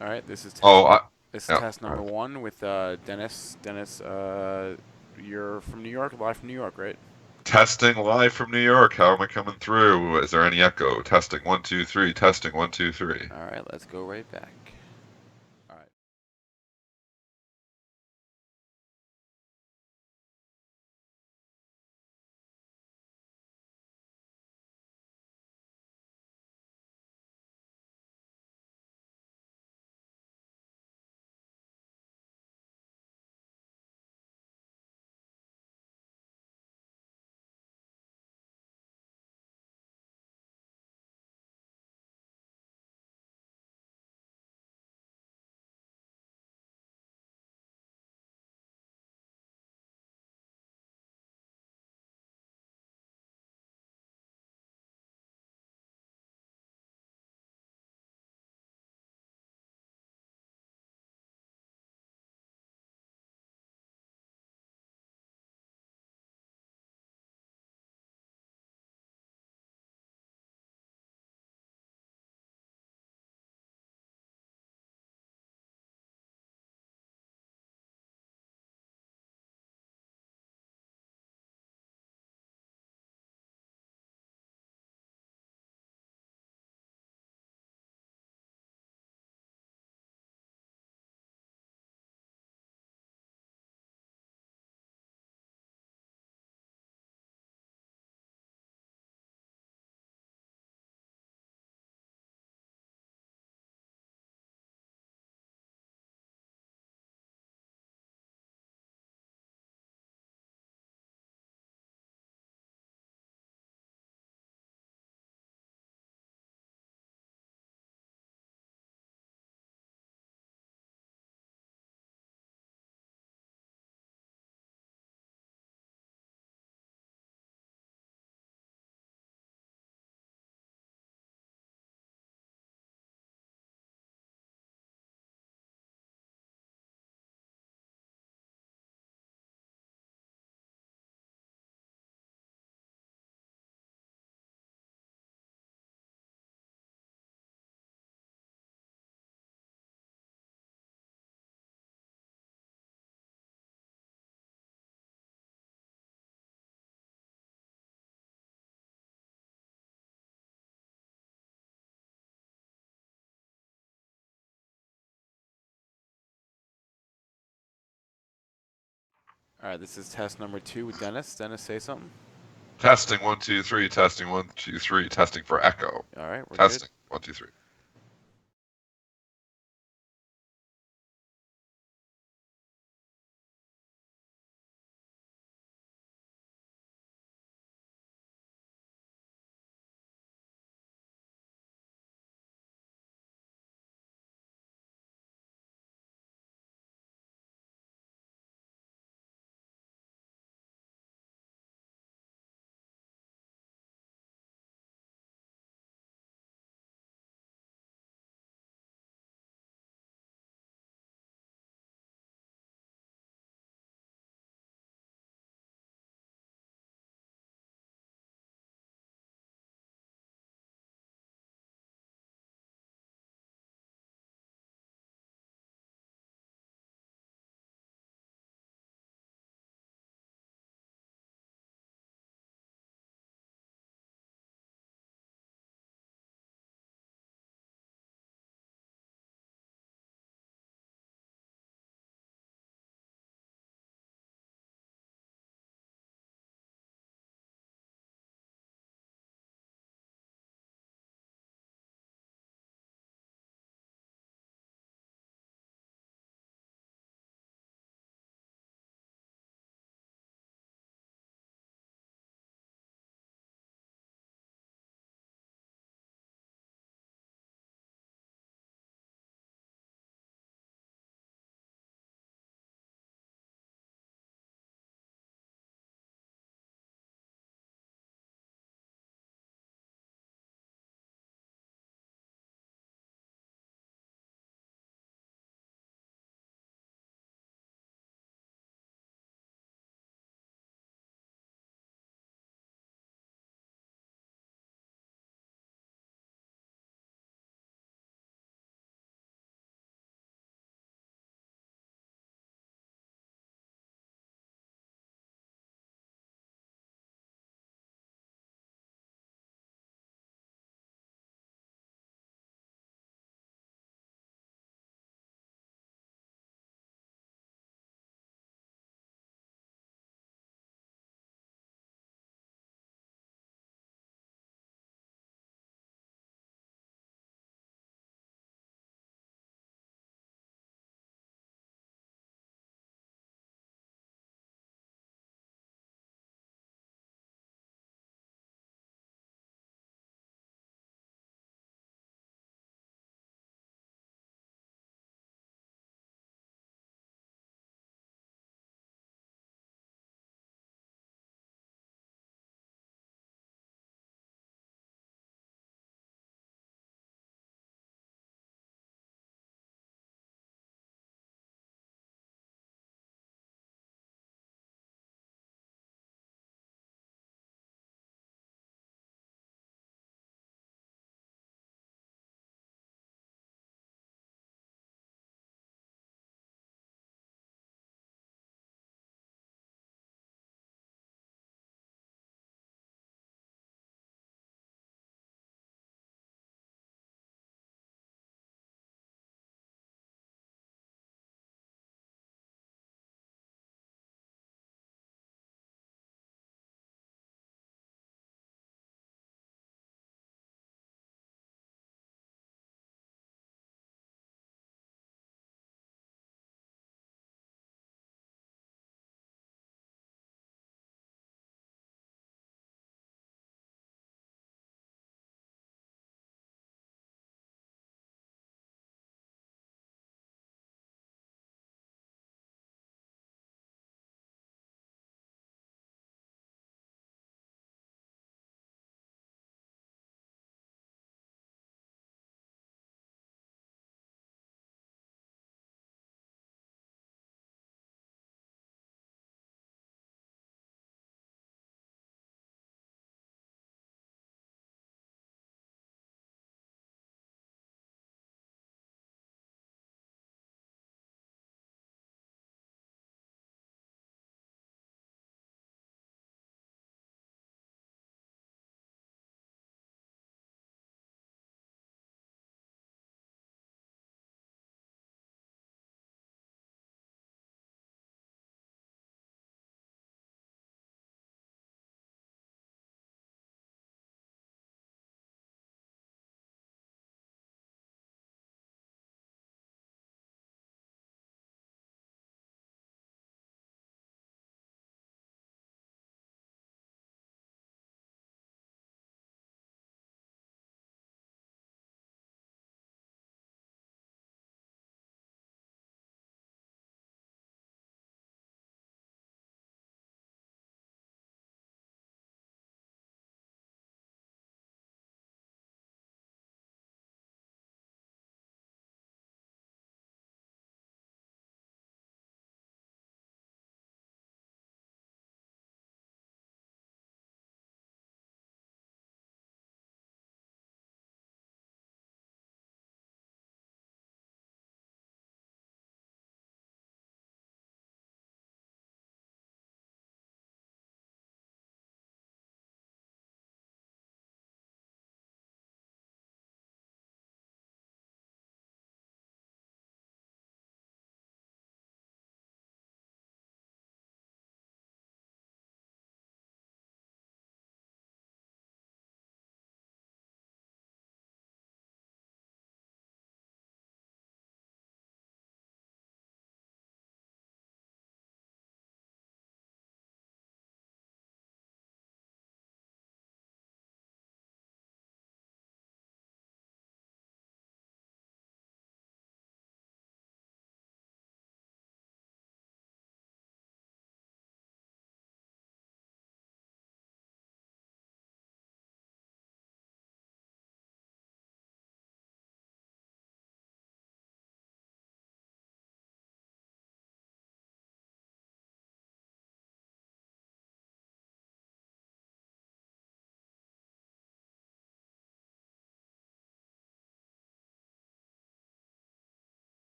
All right, this is Oh, yeah. test number one with Dennis. Dennis, you're from New York, live from New York, right? Testing live from New York. How am I coming through? Is there any echo? Testing one, two, three. Testing one, two, three. All right, let's go right back. All right. All right, this is test number two with Dennis. Dennis, say something. Testing one, two, three. Testing one, two, three. Testing for echo. All right, we're good. Testing one, two, three.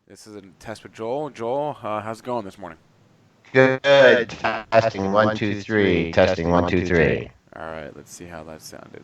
This is a test with Joel. Joel, how's it going this morning? Good. Testing 1 2 3. Testing 1 2 3. All right, let's see how that sounded.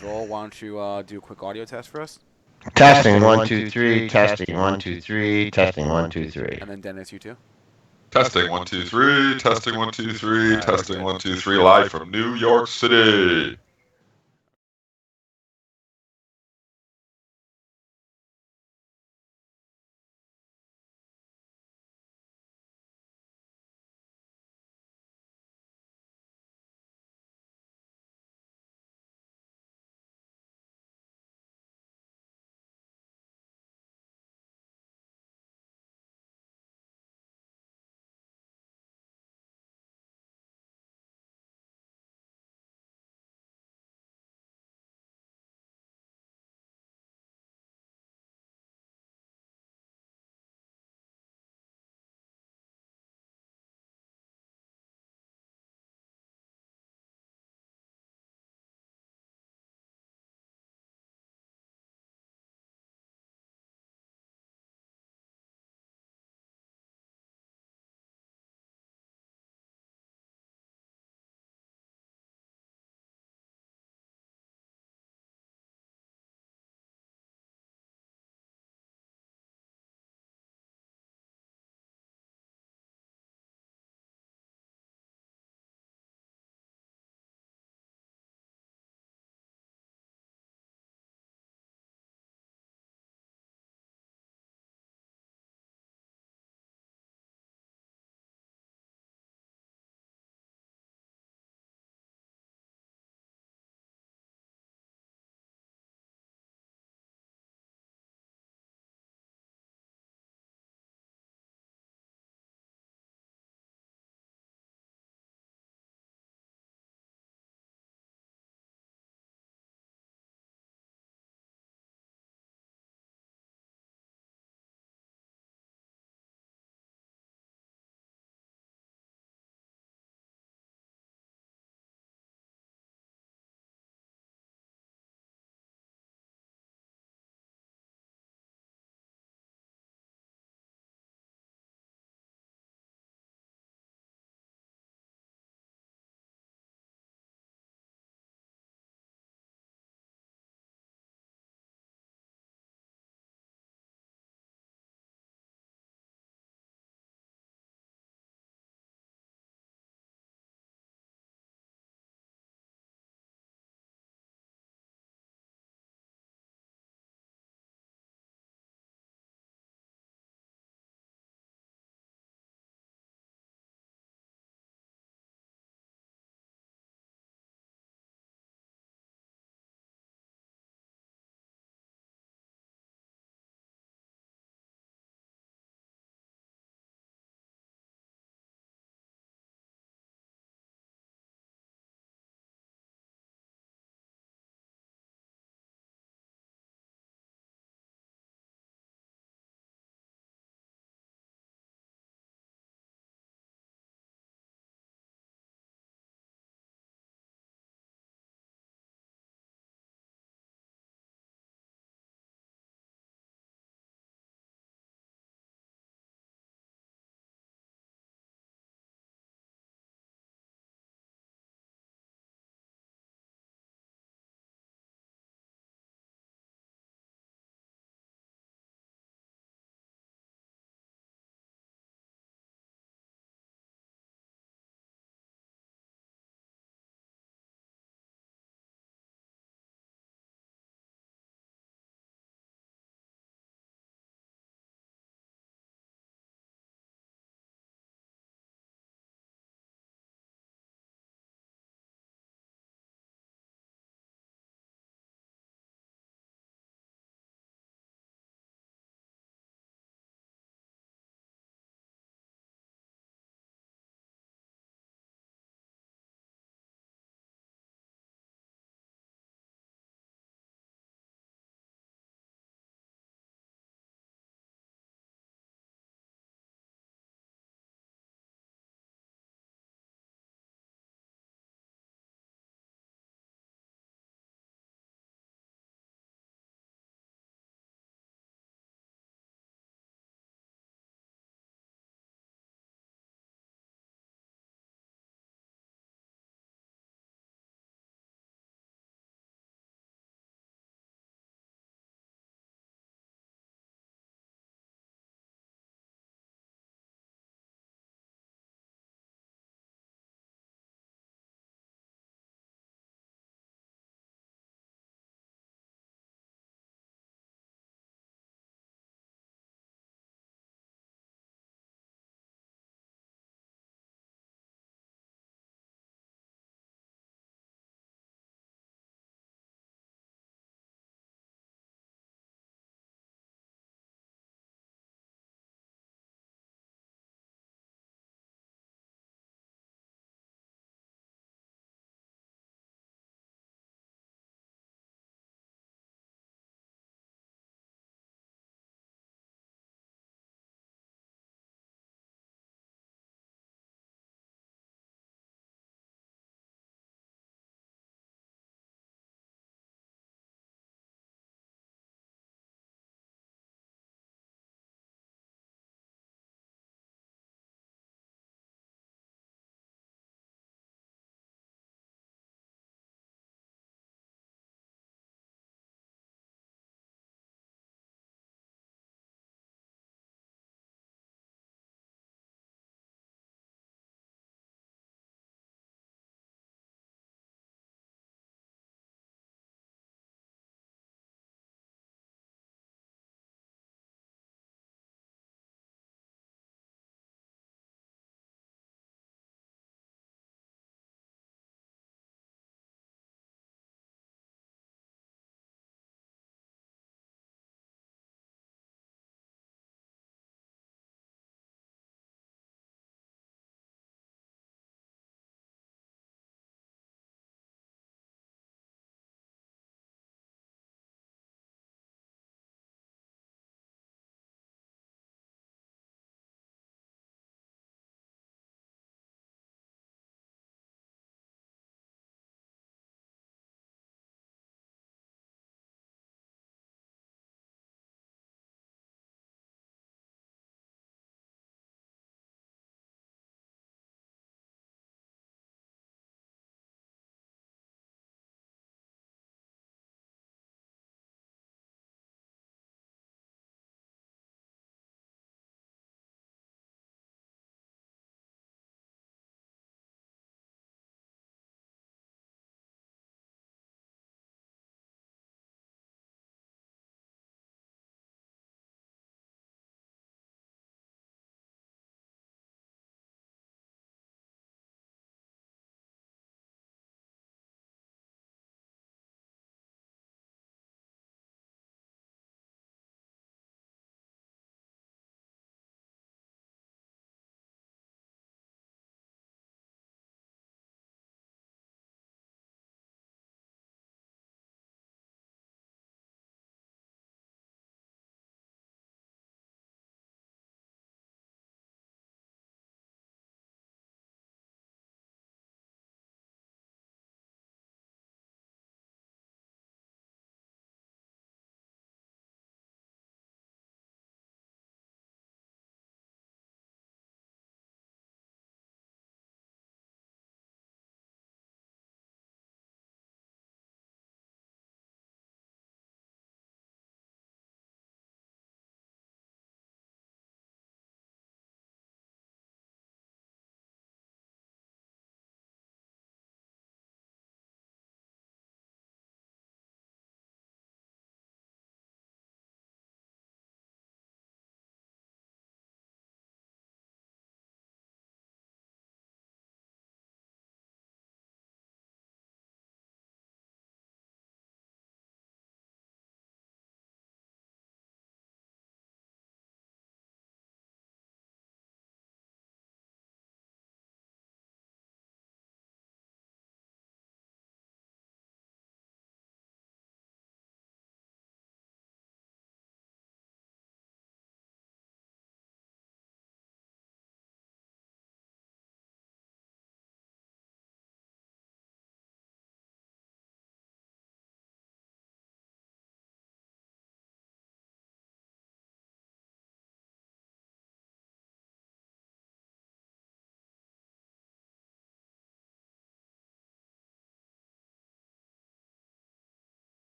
Joel, why don't you do a quick audio test for us? Testing 1 2 3. Testing 1 2 3. Testing 1 2 3. And then Dennis, you too. Testing 1 2 3. Testing one two All three. right, very Testing good. 1 2 3. Live from New York City.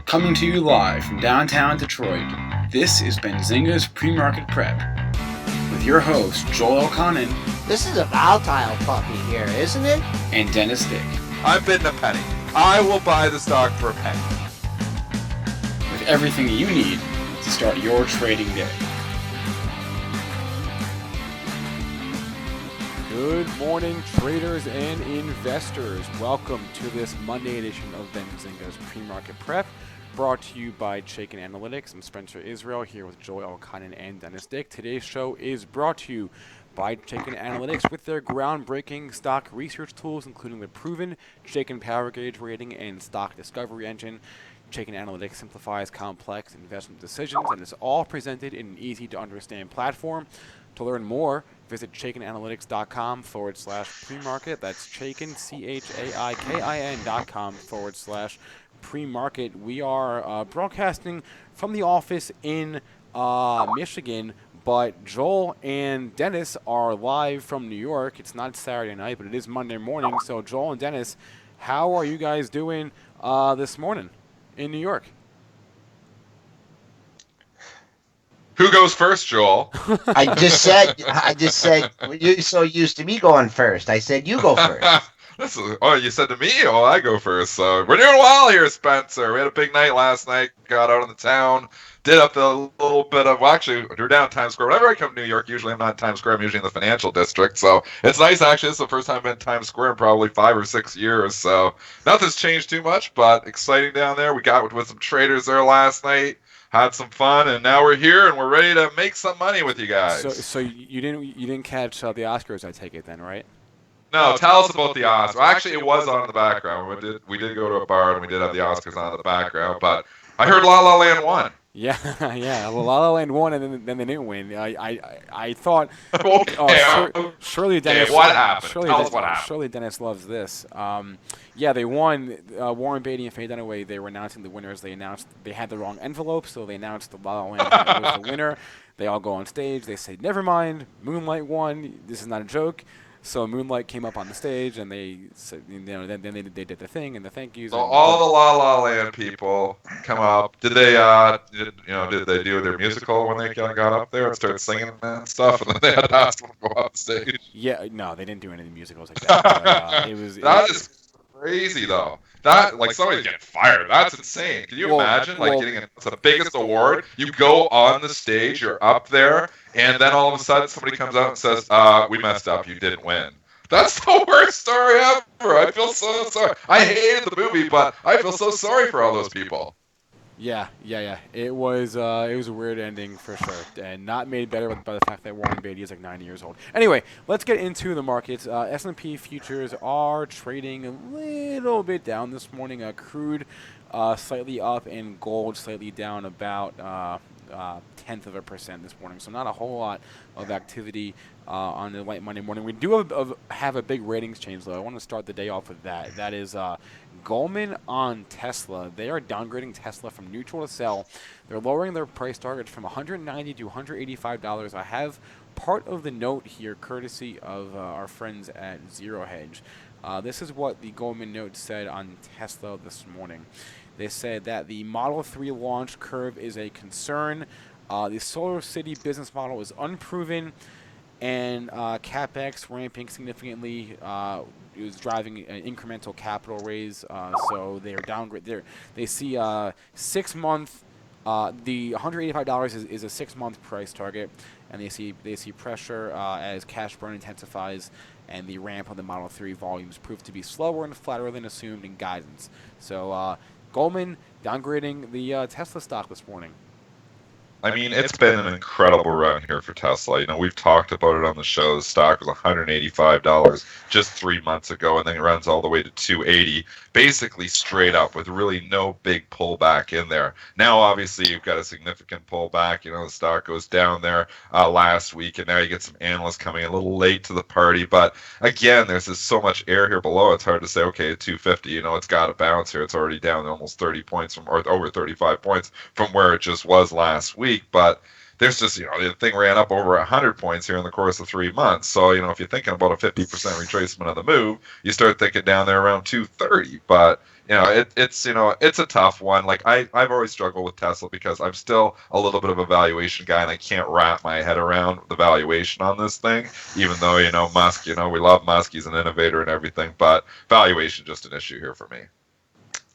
Coming to you live from downtown Detroit, this is Benzinga's Pre-Market Prep with your host, Joel Elconin. This is a volatile puppy here, isn't it? And Dennis Dick. I'm bidding a penny. I will buy the stock for a penny. With everything you need to start your trading day. Good morning, traders and investors. Welcome to this Monday edition of Benzinga's Pre-Market Prep, brought to you by Chaikin Analytics. I'm Spencer Israel here with Joel Elconin and Dennis Dick. Today's show is brought to you by Chaikin Analytics with their groundbreaking stock research tools, including the proven Chaikin Power Gauge rating and stock discovery engine. Chaikin Analytics simplifies complex investment decisions and is all presented in an easy-to-understand platform. To learn more, visit chaikinanalytics.com/premarket. That's Chaikin, CHAIKIN.com/premarket. We are broadcasting from the office in Michigan, but Joel and Dennis are live from New York. It's not Saturday night, but it is Monday morning. So Joel and Dennis, how are you guys doing this morning in New York? Who goes first, Joel? I just said, you're so used to me going first. I said, you go first. You said to me, oh, I go first. So we're doing well here, Spencer. We had a big night last night, got out in the town, did up a little bit of, we're down Times Square. Whenever I come to New York, usually I'm not in Times Square, I'm usually in the financial district. So it's nice, actually. It's the first time I've been in Times Square in probably 5 or 6 years. So nothing's changed too much, but exciting down there. We got with some traders there last night. Had some fun, and now we're here, and we're ready to make some money with you guys. So you didn't catch the Oscars, I take it then, right? No, tell us about the Oscars. Well, actually, it was on in the background. We did go to a bar, and we did have the Oscars on in the background, but I heard La La Land won. Yeah, yeah. Well, La La Land won, and then they didn't win. I thought, surely Dennis. What happened? Tell us what happened. Surely Dennis loves this. Yeah, they won. Warren Beatty and Faye Dunaway, they were announcing the winners. They announced they had the wrong envelope, so they announced the La La Land was the winner. They all go on stage. They say, "Never mind, Moonlight won. This is not a joke." So Moonlight came up on the stage, and they said, then they did the thing and the thank yous. So all the La La Land people come up. Did they do their musical when they got up there and started singing and stuff, and then they had to ask them to go off stage? Yeah, no, they didn't do any musicals like that. But, that is crazy, though. That, like, somebody's getting fired. That's insane. Can you imagine, getting the biggest award? You go on the stage, you're up there, and then all of a sudden somebody comes out and says, we messed up, you didn't win. That's the worst story ever. I feel so sorry. I hated the movie, but I feel so sorry for all those people. Yeah. It was a weird ending for sure, and not made better by the fact that Warren Beatty is like 90 years old. Anyway, let's get into the markets. S&P futures are trading a little bit down this morning. Crude slightly up, and gold slightly down about 0.1% this morning. So not a whole lot of activity on the light Monday morning. We do have a big ratings change, though. I want to start the day off with that. That is Goldman on Tesla. They are downgrading Tesla from neutral to sell. They're lowering their price targets from $190 to $185. I have part of the note here, courtesy of our friends at Zero Hedge. This is what the Goldman note said on Tesla this morning. They said that the Model 3 launch curve is a concern. The Solar City business model is unproven, and CapEx ramping significantly is driving an incremental capital raise. So they are downgrade. They see 6 month. The $185 is a 6 month price target, and they see pressure as cash burn intensifies, and the ramp of the Model 3 volumes prove to be slower and flatter than assumed in guidance. So Goldman downgrading the Tesla stock this morning. I mean, it's been an incredible run here for Tesla. You know, we've talked about it on the show. The stock was $185 just 3 months ago, and then it runs all the way to $280, basically straight up with really no big pullback in there. Now, obviously, you've got a significant pullback. You know, the stock goes down there last week, and now you get some analysts coming a little late to the party. But again, there's just so much air here below. It's hard to say, okay, at 250, you know, it's got to bounce here. It's already down almost 30 points or over 35 points from where it just was last week. But there's just, the thing ran up over 100 points here in the course of 3 months. So, if you're thinking about a 50% retracement of the move, you start thinking down there around 230. But, it's a tough one. Like I've always struggled with Tesla because I'm still a little bit of a valuation guy and I can't wrap my head around the valuation on this thing, even though, Musk, we love Musk, he's an innovator and everything, but valuation just an issue here for me.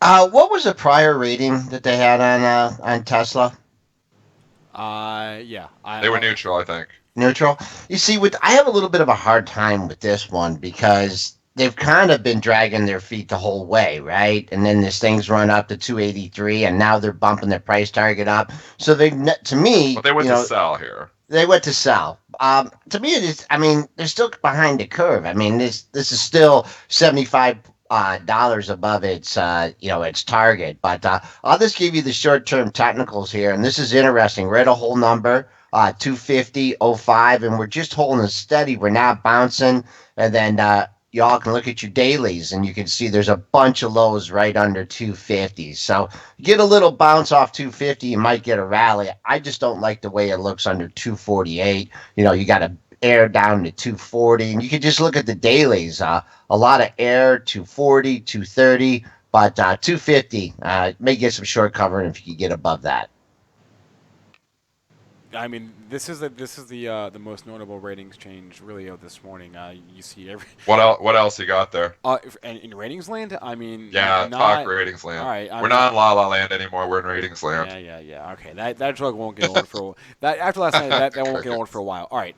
What was the prior rating that they had on Tesla? Yeah. They were neutral, I think. Neutral. You see, I have a little bit of a hard time with this one because they've kind of been dragging their feet the whole way, right? And then this thing's run up to 283, and now they're bumping their price target up. So to me, but they went to sell here. They went to sell. To me, it is. I mean, they're still behind the curve. I mean, this is still $75 above its its target. But I'll just give you the short term technicals here, and this is interesting. We're at a whole number, 250.05, and we're just holding it steady. We're not bouncing, and then y'all can look at your dailies, and you can see there's a bunch of lows right under 250. So you get a little bounce off 250, you might get a rally. I just don't like the way it looks under 248. You got to air down to 240, and you can just look at the dailies. A lot of air, 240, 230, but 250 may get some short covering if you can get above that. I mean, this is the most notable ratings change really of this morning. You see every. What else you got there? In ratings land, I mean. Yeah, talk ratings land. All right, we're not in La La Land anymore. We're in ratings land. Yeah. Okay, that drug won't get old for that. After last night, that won't get old for a while. All right.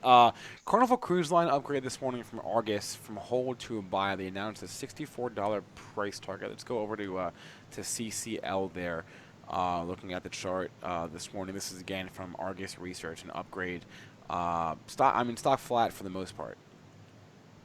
Carnival Cruise Line upgraded this morning from Argus from hold to buy. They announced a $64 price target. Let's go over to CCL there. Looking at the chart this morning, this is again from Argus Research, an upgrade. Stock flat for the most part.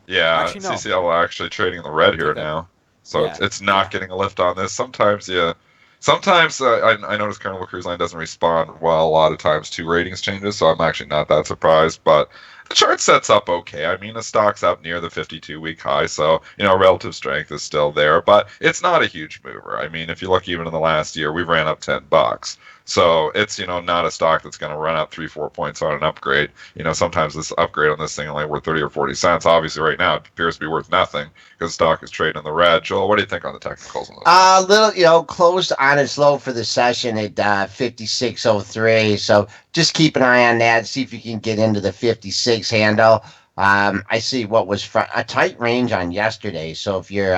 Yeah, actually, no. CCL actually trading in the red here now, so it's not getting a lift on this. Sometimes I notice Carnival Cruise Line doesn't respond well a lot of times to ratings changes, so I'm actually not that surprised. But the chart sets up okay. I mean, the stock's up near the 52-week high, so relative strength is still there, but it's not a huge mover. I mean, if you look even in the last year, we ran up $10. So it's not a stock that's going to run up 3-4 points on an upgrade. Sometimes this upgrade on this thing only worth 30 or 40 cents. Obviously, right now it appears to be worth nothing because the stock is trading in the red. Joel, what do you think on the technicals? A little, closed on its low for the session at 56.03. So just keep an eye on that. See if you can get into the 56 handle. I see what was a tight range on yesterday. So if you're,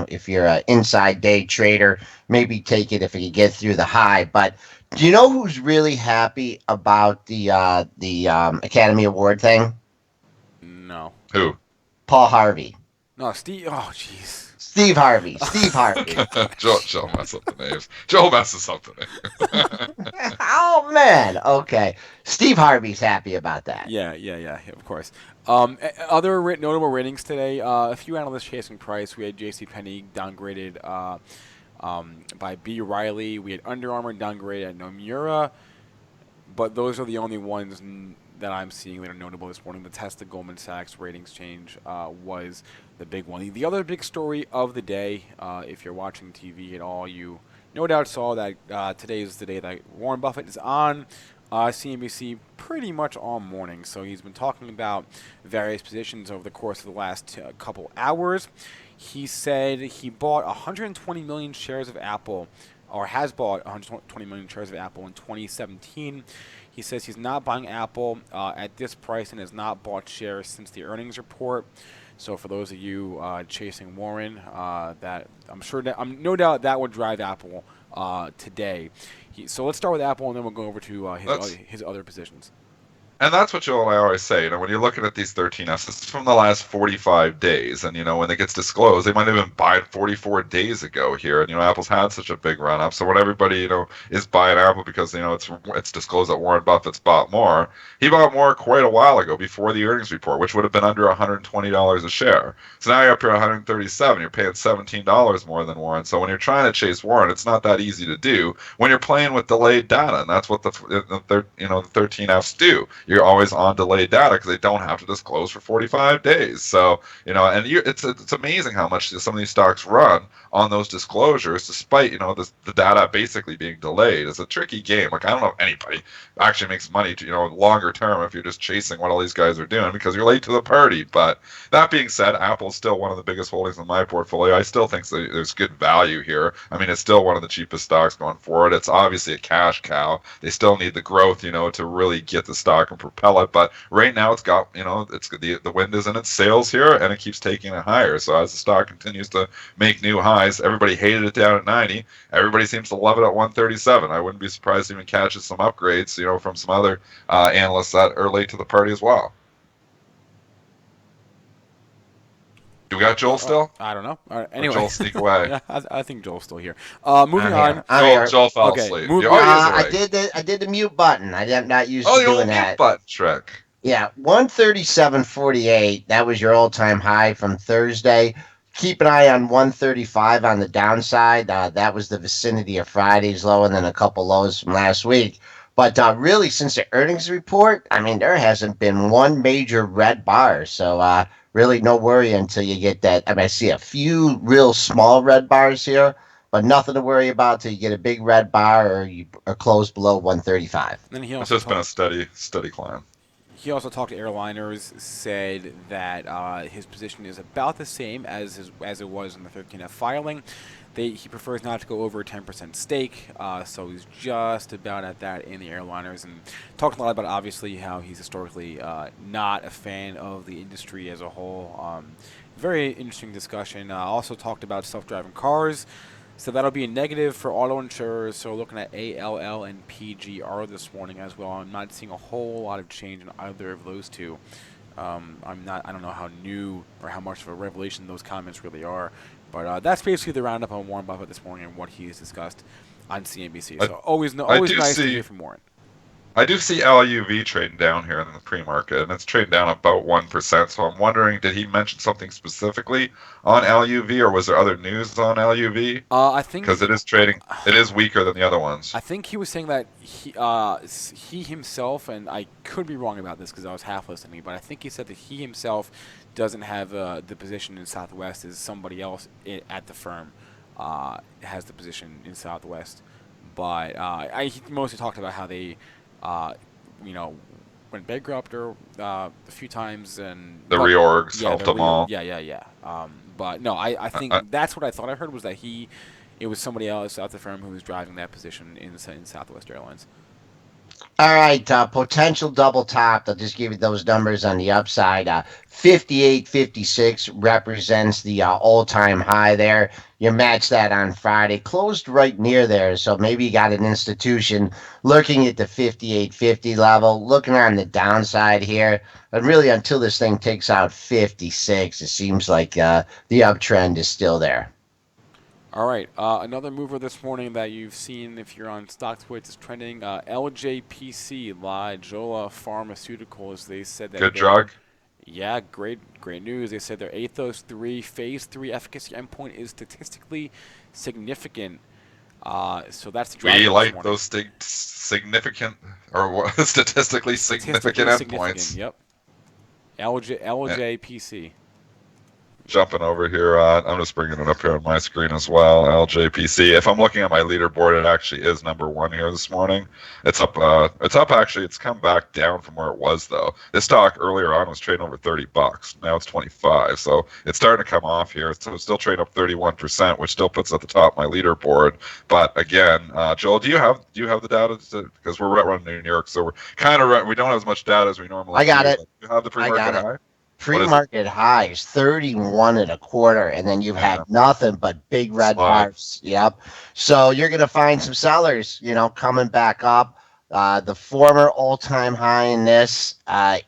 if you're an inside day trader, maybe take it if you get through the high. But do you know who's really happy about the Academy Award thing? No. Who? Paul Harvey. No, Steve. Oh, jeez. Steve Harvey. Joel messes up the names. Joel messes up the names. Oh, man. Okay. Steve Harvey's happy about that. Yeah, of course. Other notable ratings today, a few analysts chasing price. We had JCPenney downgraded by B. Riley. We had Under Armour downgraded at Nomura. But those are the only ones that I'm seeing that are notable this morning. The Tesla Goldman Sachs ratings change was the big one. The other big story of the day, if you're watching TV at all, you no doubt saw that today is the day that Warren Buffett is on CNBC pretty much all morning. So he's been talking about various positions over the course of the last couple hours. He said he bought 120 million shares of Apple, or has bought 120 million shares of Apple in 2017. He says he's not buying Apple at this price and has not bought shares since the earnings report. So for those of you chasing Warren, that I'm no doubt that would drive Apple today. So let's start with Apple, and then we'll go over to his other positions. And that's what Joel and I always say. When you're looking at these 13Fs, it's from the last 45 days. And, when it gets disclosed, they might have been buying 44 days ago here. And, Apple's had such a big run up. So when everybody, is buying Apple because, it's disclosed that Warren Buffett's bought more, he bought more quite a while ago before the earnings report, which would have been under $120 a share. So now you're up here at $137. You're paying $17 more than Warren. So when you're trying to chase Warren, it's not that easy to do when you're playing with delayed data. And that's what the 13Fs do. you're always on delayed data because they don't have to disclose for 45 days. So, and it's amazing how much some of these stocks run on those disclosures, despite, the data basically being delayed. It's a tricky game. Like, I don't know if anybody actually makes money, longer term if you're just chasing what all these guys are doing because you're late to the party. But that being said, Apple's still one of the biggest holdings in my portfolio. I still think there's good value here. I mean, it's still one of the cheapest stocks going forward. It's obviously a cash cow. They still need the growth, to really get the stock and propel it. But right now, it's got, it's the wind is in its sails here, and it keeps taking it higher. So as the stock continues to make new highs, everybody hated it down at 90. Everybody seems to love it at 137. I wouldn't be surprised to even catches some upgrades, from some other analysts that are late to the party as well. Do we got Joel still? I don't know. All right, anyway, Joel sneak away. Yeah, I think Joel's still here. Moving on. Joel fell Okay, asleep. I did the mute button. I'm not used to doing that. Mute button trick. Yeah, 137.48. That was your all-time high from Thursday. Keep an eye on 135 on the downside. That was the vicinity of Friday's low, and then a couple lows from last week. But really, since the earnings report, I mean, there hasn't been one major red bar. So really no worry until you get that. I mean, I see a few real small red bars here, but nothing to worry about till you get a big red bar or you are close below 135. And he It's also just been a steady climb. He also talked to airliners, said that his position is about the same as it was in the 13F filing. He prefers not to go over a 10% stake, so he's just about at that in the airliners, and talked a lot about obviously how he's historically not a fan of the industry as a whole. Very interesting discussion. Also talked about self-driving cars. So that'll be a negative for auto insurers. So looking at ALL and PGR this morning as well. I'm not seeing a whole lot of change in either of those two. I don't know how new or how much of a revelation those comments really are. But that's basically the roundup on Warren Buffett this morning and what he has discussed on CNBC. So always nice to hear from Warren. I do see LUV trading down here in the pre-market, and it's trading down about 1%. So I'm wondering, did he mention something specifically on LUV, or was there other news on LUV? I think because it is trading, it is weaker than the other ones. I think he was saying that he himself, and I could be wrong about this because I was half listening, but I think he said that he himself doesn't have the position in Southwest as somebody else at the firm has the position in Southwest. But he mostly talked about how they went bankrupt a few times, and the reorgs helped them all. Yeah. But no, I think that's what I thought I heard was that it was somebody else at the firm who was driving that position in Southwest Airlines. All right, potential double top. I'll just give you those numbers on the upside. 58.56 represents the all-time high there. You match that on Friday. Closed right near there, so maybe you got an institution looking at the 58.50 level, looking on the downside here. But really, until this thing takes out 56, it seems like the uptrend is still there. All right, another mover this morning that you've seen if you're on StockTwits is trending. LJPC, Jola Pharmaceutical, as they said that. Good drug. Yeah, great news. They said their Athos 3 phase 3 efficacy endpoint is statistically significant. So that's the we like those significant or statistically significant endpoints. Yep. LJPC. Jumping over here, I'm just bringing it up here on my screen as well. LJPC. If I'm looking at my leaderboard, it actually is number one here this morning. It's up. Actually. It's come back down from where it was though. This stock earlier on was trading over $30. Now it's 25. So it's starting to come off here. So it's still trading up 31%, which still puts it at the top of my leaderboard. But again, Joel, do you have the data? Because we're running New York, so we don't have as much data as we normally. I got do. it. You have the pre-market high. Pre-market highs 31.25, and then you've had nothing but big red bars. Yep. So you're gonna find some sellers, coming back up. The former all-time high in this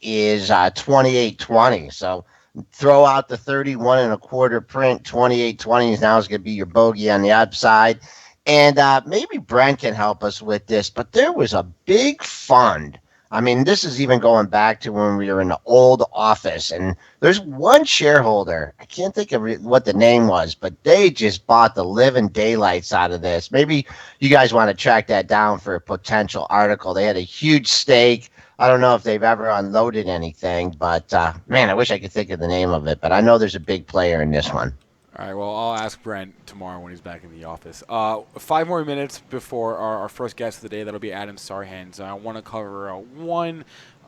is 28.20. So throw out the 31.25 print. 28.20 is now going to be your bogey on the upside. And maybe Brent can help us with this, but there was a big fund. I mean, this is even going back to when we were in the old office, and there's one shareholder, I can't think of what the name was, but they just bought the living daylights out of this. Maybe you guys want to track that down for a potential article. They had a huge stake. I don't know if they've ever unloaded anything, but man, I wish I could think of the name of it. But I know there's a big player in this one. All right, well, I'll ask Brent tomorrow when he's back in the office. 5 more minutes before our first guest of the day. That'll be Adam Sarhan. So I want to cover one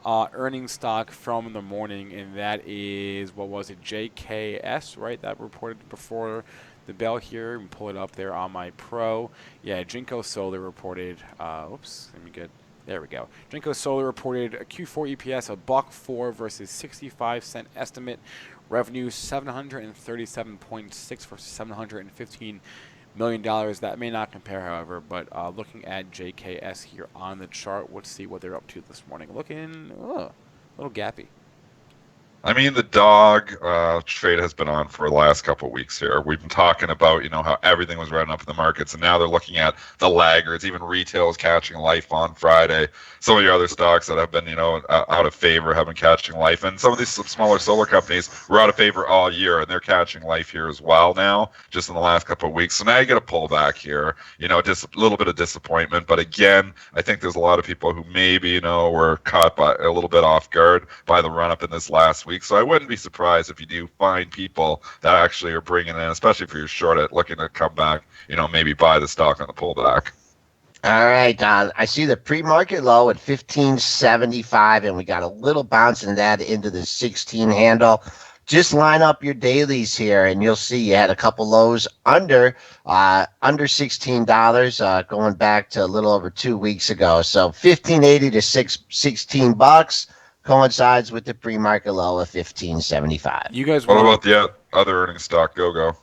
earnings stock from the morning, and that is, what was it, JKS, right? That reported before the bell here. And pull it up there on my Pro. Yeah, Jinko Solar reported. Oops, let me get. There we go. Jinko Solar reported a Q4 EPS of $1.04 versus 65-cent estimate. Revenue $737.6 versus $715 million. That may not compare, however, but looking at JKS here on the chart, let's see what they're up to this morning. Looking a little gappy. I mean, the dog trade has been on for the last couple of weeks here. We've been talking about, how everything was running up in the markets, and now they're looking at the laggards. Even retail is catching life on Friday. Some of your other stocks that have been, out of favor have been catching life, and some of these smaller solar companies were out of favor all year, and they're catching life here as well now, just in the last couple of weeks. So now you get a pullback here. Just a little bit of disappointment, but again, I think there's a lot of people who maybe, were caught by a little bit off guard by the run up in this last week. So I wouldn't be surprised if you do find people that actually are bringing in, especially if you're short it, looking to come back, maybe buy the stock on the pullback. All right, I see the pre-market low at 1575, and we got a little bounce in that into the 16 handle. Just line up your dailies here, and you'll see you had a couple lows under $16, going back to a little over 2 weeks ago. So 1580 to $16 coincides with the pre-market low of 1575. You guys. What about the other earnings stock? Go.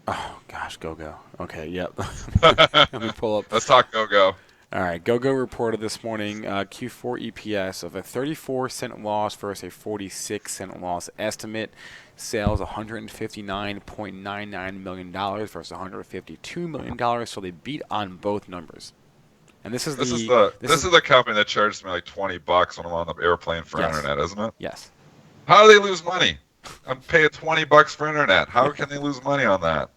Oh gosh, go. Okay, yep. Let me pull up. Let's talk go. All right, Go reported this morning Q4 EPS of a 34-cent loss versus a 46-cent loss estimate. Sales $159.99 million versus $152 million, so they beat on both numbers. And this is the company that charges me like $20 when I'm on the airplane for internet, isn't it? Yes. How do they lose money? I'm paying $20 for internet. How can they lose money on that?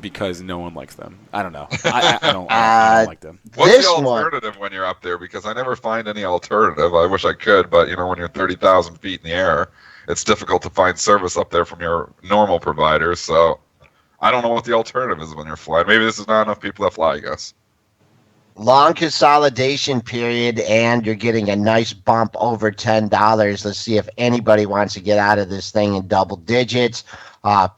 Because no one likes them. I don't know. I don't like them. What's the alternative when you're up there? Because I never find any alternative. I wish I could, but when you're 30,000 feet in the air, it's difficult to find service up there from your normal providers. So I don't know what the alternative is when you're flying. Maybe this is not enough people that fly, I guess. Long consolidation period, and you're getting a nice bump over $10. Let's see if anybody wants to get out of this thing in double digits.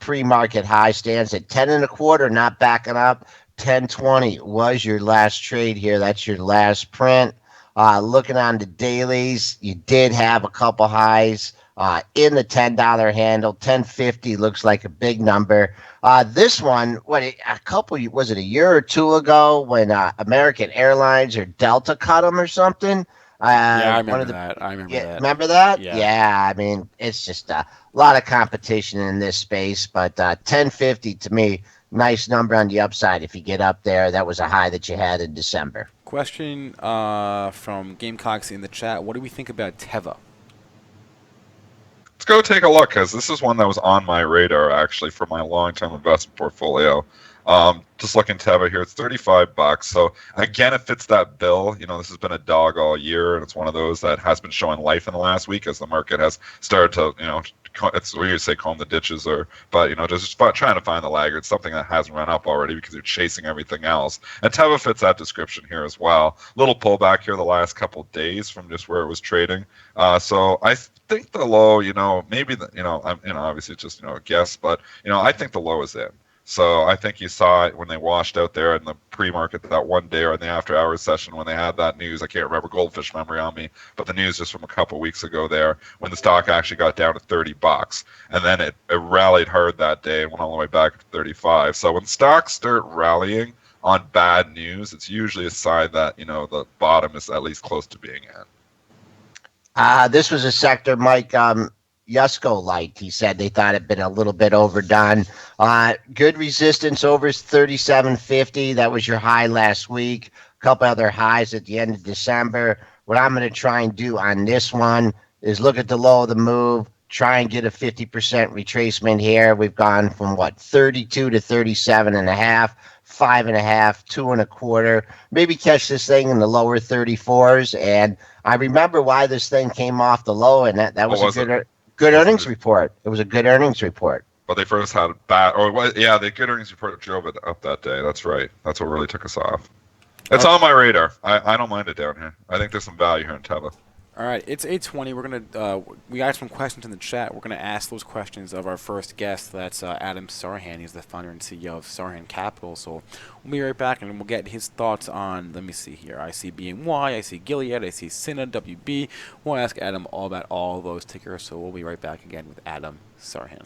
Pre-market high stands at 10.25, not backing up. 10.20 was your last trade here. That's your last print. Looking on the dailies, you did have a couple highs in the $10 handle. 10.50 looks like a big number. This one, was it a year or two ago when American Airlines or Delta cut them or something? I remember that. Remember that? Yeah. I mean, it's just a lot of competition in this space, but 10.50 to me, nice number on the upside if you get up there. That was a high that you had in December. Question from Gamecocks in the chat. What do we think about Teva? Let's go take a look, because this is one that was on my radar, actually, for my long-term investment portfolio. Just looking Teva here, it's $35. So again, it fits that bill. This has been a dog all year, and it's one of those that has been showing life in the last week as the market has started to, it's weird to say comb the ditches, just trying to find the laggard, something that hasn't run up already because you're chasing everything else. And Teva fits that description here as well. Little pullback here the last couple of days from just where it was trading. So I think the low, maybe obviously it's just a guess, but I think the low is in. So I think you saw it when they washed out there in the pre-market that one day or in the after-hours session when they had that news. I can't remember, goldfish memory on me, but the news just from a couple weeks ago there when the stock actually got down to $30. And then it rallied hard that day and went all the way back to 35. So when stocks start rallying on bad news, it's usually a sign that, the bottom is at least close to being in. This was a sector, Mike, Yusko liked. He said they thought it'd been a little bit overdone. Good resistance over 37.50. That was your high last week. A couple other highs at the end of December. What I'm going to try and do on this one is look at the low of the move, try and get a 50% retracement here. We've gone from 32 to 37.5. 5.5, 2.25. Maybe catch this thing in the lower 34s. And I remember why this thing came off the low, and that What was a was it? good Was earnings it? report. It was a good earnings report. But they first had bad, or what? Yeah, the good earnings report drove it up that day. That's right. That's what really took us off. It's Oh, on my radar. I don't mind it down here. I think there's some value here in Teva. all right, it's 8:20. We got some questions in the chat. We're gonna ask those questions of our first guest. That's Adam Sarhan. He's the founder and CEO of Sarhan Capital. So we'll be right back, and we'll get his thoughts on. Let me see here. I see BMY. I see Gilead. I see Cinna, WB. We'll ask Adam all about all those tickers. So we'll be right back again with Adam Sarhan.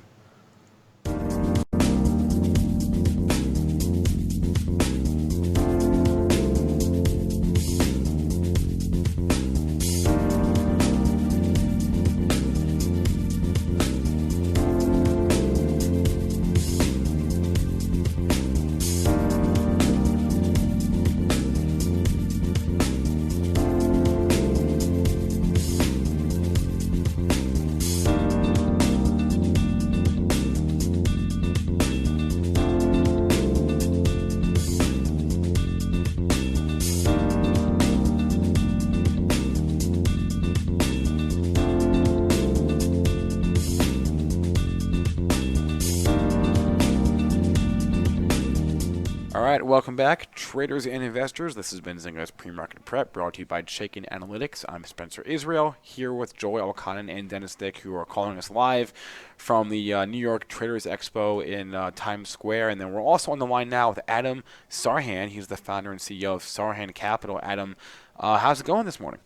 All right, welcome back, traders and investors. This has been Zynga's Pre-Market Prep, brought to you by Chaikin Analytics. I'm Spencer Israel, here with Joel Elkanan and Dennis Dick, who are calling us live from the New York Traders Expo in Times Square. And then we're also on the line now with Adam Sarhan. He's the founder and CEO of Sarhan Capital. Adam, how's it going this morning?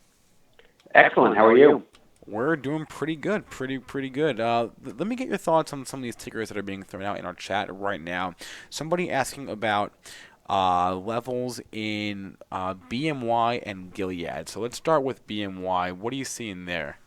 Excellent. How are you? We're doing pretty good, pretty good. Let me get your thoughts on some of these tickers that are being thrown out in our chat right now. Somebody asking about levels in BMY and Gilead. So let's start with BMY. What are you seeing there,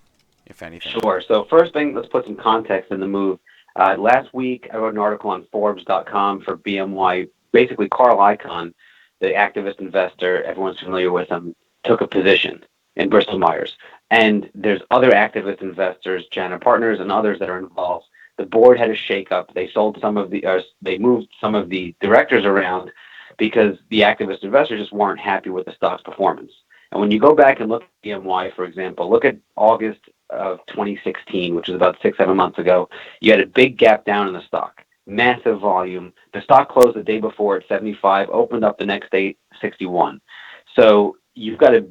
if anything? Sure. So first thing, let's put some context in the move. Last week, I wrote an article on Forbes.com for BMY. Basically, Carl Icahn, the activist investor, everyone's familiar with him, took a position in Bristol Myers. And there's other activist investors, Jana Partners and others that are involved. The board had a shakeup. They sold they moved some of the directors around because the activist investors just weren't happy with the stock's performance. And when you go back and look at BMY, for example, look at August of 2016, which was about 6-7 months ago, you had a big gap down in the stock, massive volume. The stock closed the day before at 75, opened up the next day 61. So you've got a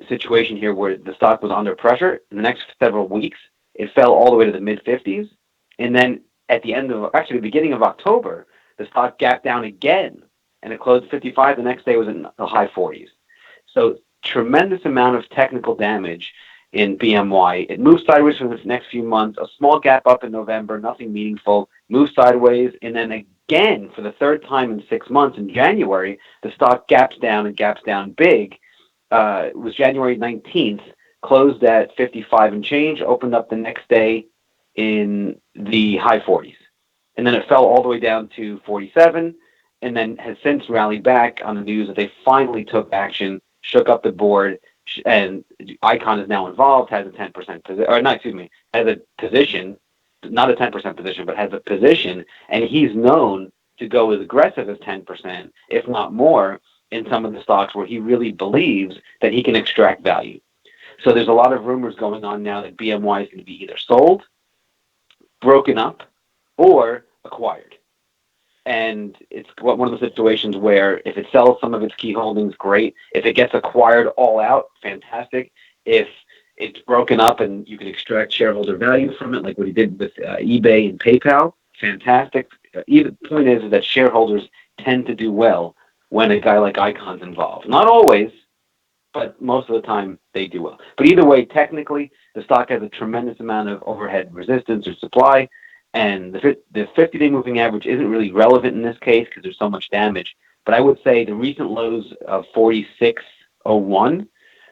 situation here where the stock was under pressure. In the next several weeks, it fell all the way to the mid 50s. And then at the beginning of October, the stock gapped down again and it closed 55. The next day was in the high 40s. So tremendous amount of technical damage in BMY. It moved sideways for the next few months, a small gap up in November, nothing meaningful, moved sideways, and then again for the third time in 6 months in January, the stock gaps down and gaps down big. It was January 19th, closed at 55 and change, opened up the next day in the high 40s. And then it fell all the way down to 47 and then has since rallied back on the news that they finally took action, shook up the board, and Icahn is now involved, has a 10% position, or not, excuse me, has a position, not a 10% position, but has a position, and he's known to go as aggressive as 10%, if not more, in some of the stocks where he really believes that he can extract value. So there's a lot of rumors going on now that BMY is going to be either sold, broken up, or acquired. And it's one of the situations where if it sells some of its key holdings, great. If it gets acquired all out, fantastic. If it's broken up and you can extract shareholder value from it, like what he did with eBay and PayPal, fantastic. The point is that shareholders tend to do well when a guy like Icahn's involved. Not always, but most of the time they do well. But either way, technically, the stock has a tremendous amount of overhead resistance or supply, and the 50-day moving average isn't really relevant in this case because there's so much damage. But I would say the recent lows of 46.01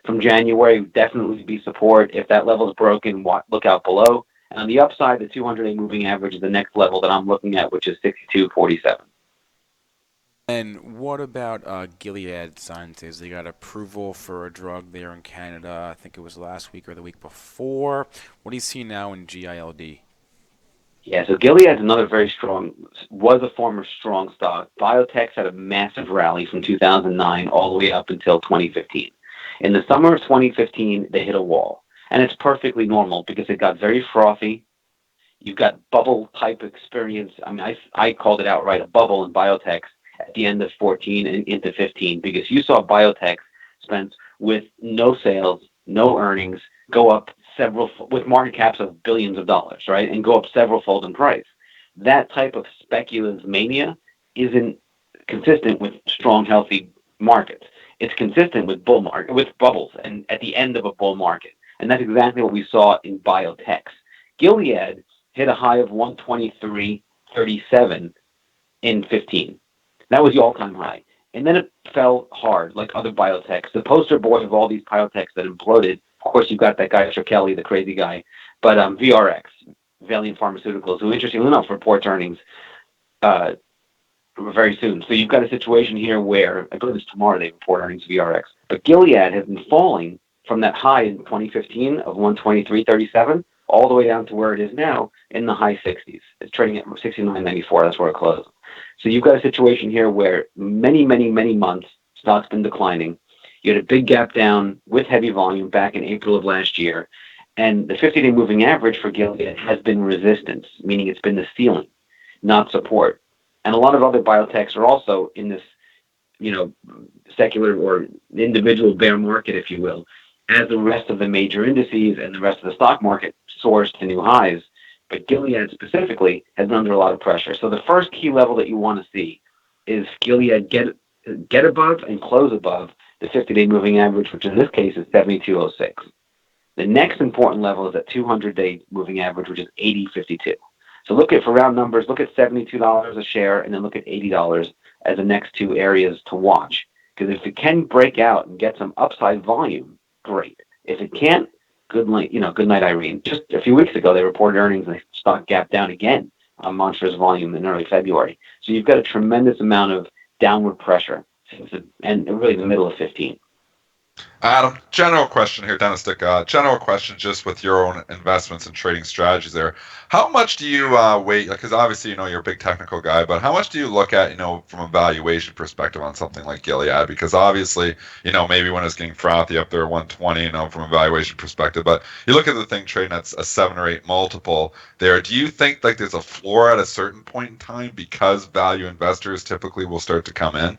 from January would definitely be support. If that level is broken, look out below. And on the upside, the 200-day moving average is the next level that I'm looking at, which is 62.47. And what about Gilead Sciences? They got approval for a drug there in Canada. I think it was last week or the week before. What do you see now in GILD? Yeah, so Gilead's another was a former strong stock. Biotech had a massive rally from 2009 all the way up until 2015. In the summer of 2015, they hit a wall. And it's perfectly normal because it got very frothy. You've got bubble type experience. I mean, I called it outright a bubble in biotech at the end of 14 and into 15 because you saw biotech spent with no sales, no earnings, go up with market caps of billions of dollars, right, and go up several fold in price. That type of speculative mania isn't consistent with strong, healthy markets. It's consistent with with bubbles, and at the end of a bull market, and that's exactly what we saw in biotechs. Gilead hit a high of 123.37 in 15. That was the all-time high. And then it fell hard, like other biotechs. The poster boy of all these biotechs that imploded, of course, you've got that guy, Kelly, the crazy guy, but VRX, Valiant Pharmaceuticals, who, interestingly enough, reports earnings very soon. So you've got a situation here where, I believe it's tomorrow they report earnings, VRX. But Gilead has been falling from that high in 2015 of 123.37 all the way down to where it is now in the high 60s. It's trading at 69.94. That's where it closed. So you've got a situation here where many, many, many months stock's been declining. You had a big gap down with heavy volume back in April of last year. And the 50-day moving average for Gilead has been resistance, meaning it's been the ceiling, not support. And a lot of other biotechs are also in this, secular or individual bear market, if you will, as the rest of the major indices and the rest of the stock market soars to new highs. But Gilead specifically has been under a lot of pressure. So the first key level that you want to see is Gilead get above and close above the 50-day moving average, which in this case is 72.06. The next important level is that 200-day moving average, which is 80.52. So for round numbers, look at $72 a share and then look at $80 as the next two areas to watch. Because if it can break out and get some upside volume, great. If it can't, good night, Irene. Just a few weeks ago, they reported earnings and the stock gapped down again on monstrous volume in early February. So you've got a tremendous amount of downward pressure and really the middle of 15. Adam, general question here, Dennis Dick. General question, just with your own investments and trading strategies there. How much do you weight? Because obviously, you're a big technical guy, but how much do you look at, from a valuation perspective on something like Gilead? Because obviously, maybe when it's getting frothy up there at 120, from a valuation perspective, but you look at the thing trading at a 7 or 8 multiple there. Do you think like there's a floor at a certain point in time because value investors typically will start to come in?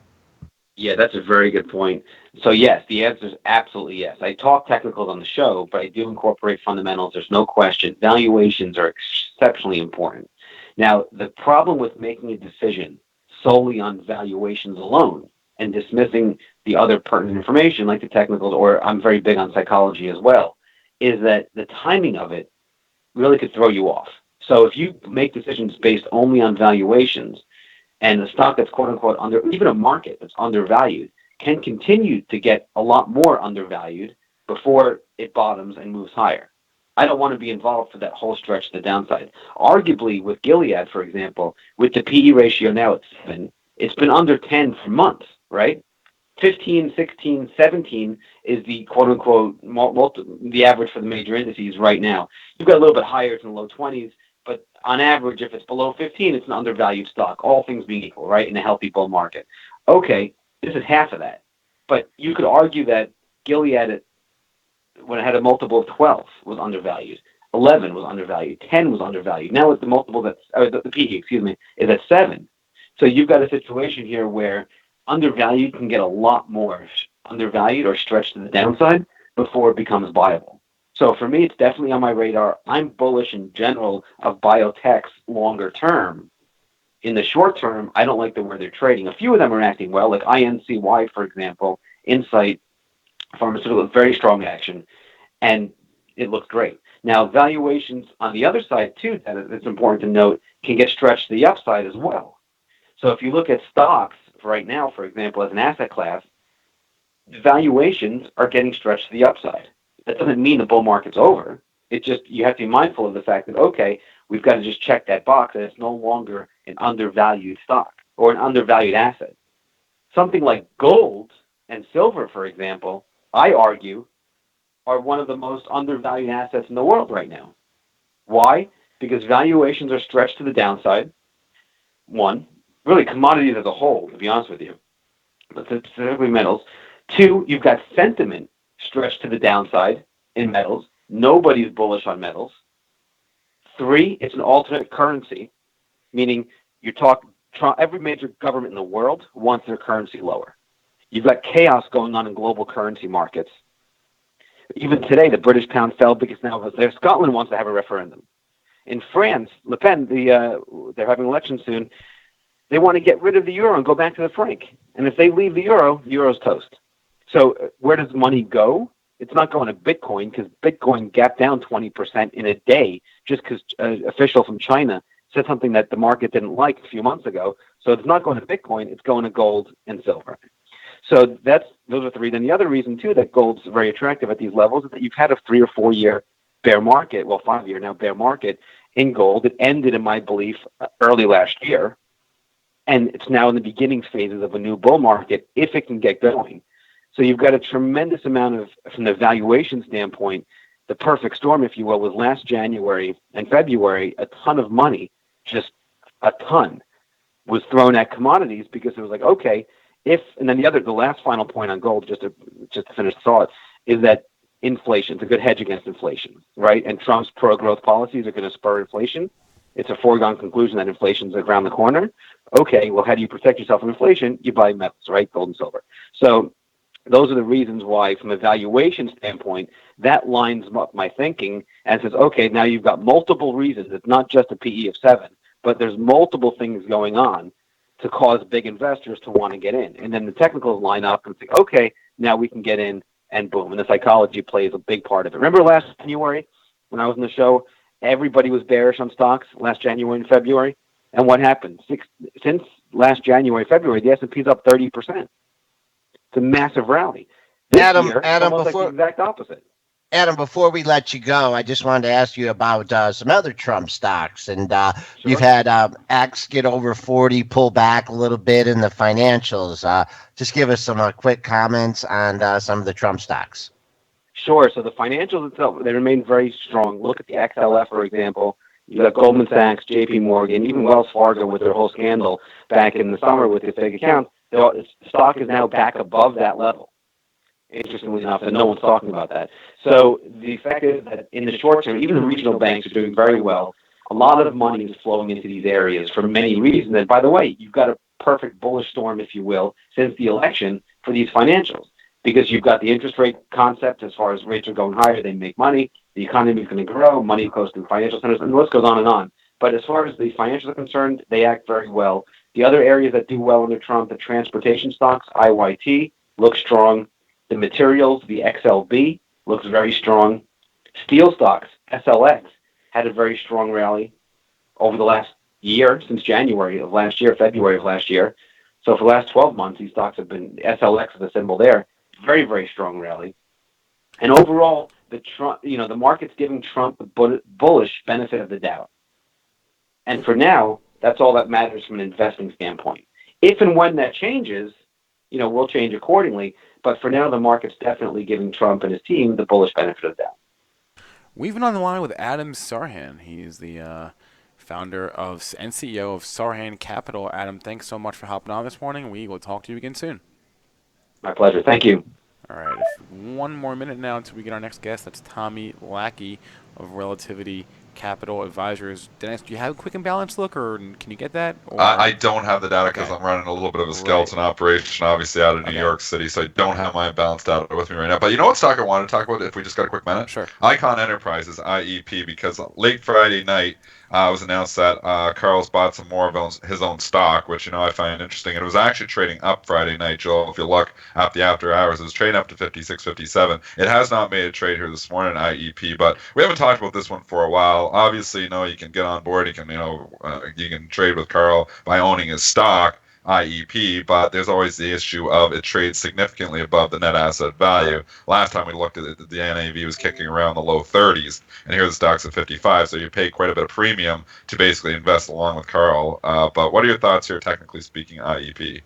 Yeah, that's a very good point. So yes, the answer is absolutely yes. I talk technicals on the show, but I do incorporate fundamentals. There's no question. Valuations are exceptionally important. Now, the problem with making a decision solely on valuations alone and dismissing the other pertinent information like the technicals, or I'm very big on psychology as well, is that the timing of it really could throw you off. So if you make decisions based only on valuations, and a stock that's quote unquote even a market that's undervalued can continue to get a lot more undervalued before it bottoms and moves higher. I don't want to be involved for that whole stretch to the downside. Arguably with Gilead, for example, with the PE ratio now at 7, it's been under 10 for months, right? 15, 16, 17 is the quote unquote the average for the major indices right now. You've got a little bit higher, it's in the low 20s. But on average, if it's below 15, it's an undervalued stock, all things being equal, right, in a healthy bull market. Okay, this is half of that. But you could argue that Gilead, when it had a multiple of 12, was undervalued. 11 was undervalued. 10 was undervalued. Now with the multiple the PE, is at 7. So you've got a situation here where undervalued can get a lot more undervalued or stretched to the downside before it becomes viable. So for me, it's definitely on my radar. I'm bullish in general of biotechs longer term. In the short term, I don't like the way they're trading. A few of them are acting well, like INCY, for example, Insight Pharmaceutical, very strong action, and it looks great. Now, valuations on the other side, too, that it's important to note, can get stretched to the upside as well. So if you look at stocks right now, for example, as an asset class, valuations are getting stretched to the upside. That doesn't mean the bull market's over. It just, you have to be mindful of the fact that, okay, we've got to just check that box that it's no longer an undervalued stock or an undervalued asset. Something like gold and silver, for example, I argue, are one of the most undervalued assets in the world right now. Why? because valuations are stretched to the downside. One, really commodities as a whole, to be honest with you, but specifically metals. Two, you've got sentiment stretched to the downside in metals. Nobody's bullish on metals. Three, it's an alternate currency, meaning you talk. Every major government in the world wants their currency lower. You've got chaos going on in global currency markets. Even today, the British pound fell because now Scotland wants to have a referendum. In France, Le Pen, they're having an election soon. They want to get rid of the euro and go back to the franc. And if they leave the euro's toast. So where does money go? It's not going to Bitcoin because Bitcoin gapped down 20% in a day just because an official from China said something that the market didn't like a few months ago. So it's not going to Bitcoin. It's going to gold and silver. So those are three. Then the other reason, too, that gold's very attractive at these levels is that you've had a 3 or 4 year bear market, 5 year now bear market in gold. It ended, in my belief, early last year. And it's now in the beginning phases of a new bull market if it can get going. So you've got a tremendous amount of, from the valuation standpoint, the perfect storm, if you will, was last January and February, a ton of money, just a ton, was thrown at commodities because it was like, okay, and then the last final point on gold, just to finish the thought, is that inflation is a good hedge against inflation, right? And Trump's pro-growth policies are going to spur inflation. It's a foregone conclusion that inflation's around the corner. Okay, well, how do you protect yourself from inflation? You buy metals, right? Gold and silver. So those are the reasons why, from a valuation standpoint, that lines up my thinking and says, okay, now you've got multiple reasons. It's not just a PE of 7, but there's multiple things going on to cause big investors to want to get in. And then the technicals line up and think, okay, now we can get in, and boom. And the psychology plays a big part of it. Remember last January when I was in the show, everybody was bearish on stocks last January and February? And what happened? Since last January, February, the S&P's up 30%. It's a massive rally. This year, it's almost like the exact opposite. Adam, before we let you go, I just wanted to ask you about some other Trump stocks. And Sure. You've had X get over 40, pull back a little bit in the financials. Just give us some quick comments on some of the Trump stocks. Sure. So the financials itself, they remain very strong. Look at the XLF, for example. You got Goldman Sachs, JP Morgan, even Wells Fargo with their whole scandal back in the summer with its big account. The stock is now back above that level. Interestingly enough, and no one's talking about that. So the fact is that in the short term, even the regional banks are doing very well. A lot of money is flowing into these areas for many reasons. And by the way, you've got a perfect bullish storm, if you will, since the election for these financials. Because you've got the interest rate concept. As far as rates are going higher, they make money. The economy is going to grow. Money goes to financial centers, and the list goes on and on. But as far as the financials are concerned, they act very well. The other areas that do well under Trump, the transportation stocks, IYT, look strong. The materials, the XLB, looks very strong. Steel stocks, SLX, had a very strong rally over the last year, since January of last year, February of last year. So for the last 12 months, these stocks have been, SLX is a symbol there, very, very strong rally. And overall, the market's giving Trump the bullish benefit of the doubt. And for now, that's all that matters from an investing standpoint. If and when that changes, we'll change accordingly. But for now, the market's definitely giving Trump and his team the bullish benefit of the doubt. We've been on the line with Adam Sarhan. He is the founder and CEO of Sarhan Capital. Adam, thanks so much for hopping on this morning. We will talk to you again soon. My pleasure. Thank you. All right. One more minute now until we get our next guest. That's Tommy Lackey of Relativity Capital Advisors. Dennis, do you have a quick and balanced look, or can you get that? I don't have the data because I'm running a little bit of a skeleton operation, obviously, out of New York City, so I don't have my balanced data with me right now. But you know what stock I wanted to talk about, if we just got a quick minute? Sure. Icon Enterprises, IEP, because late Friday night, it was announced that Carl's bought some more of his own stock, which, I find interesting. And it was actually trading up Friday night, Joel. If you look at the after hours, it was trading up to 56, 57. It has not made a trade here this morning, IEP, but we haven't talked about this one for a while. Obviously, you can get on board. You can trade with Carl by owning his stock, IEP, but there's always the issue of it trades significantly above the net asset value. Last time we looked at it, the NAV was kicking around the low 30s, and here the stock's at 55, so you pay quite a bit of premium to basically invest along with Carl. But what are your thoughts here, technically speaking, IEP?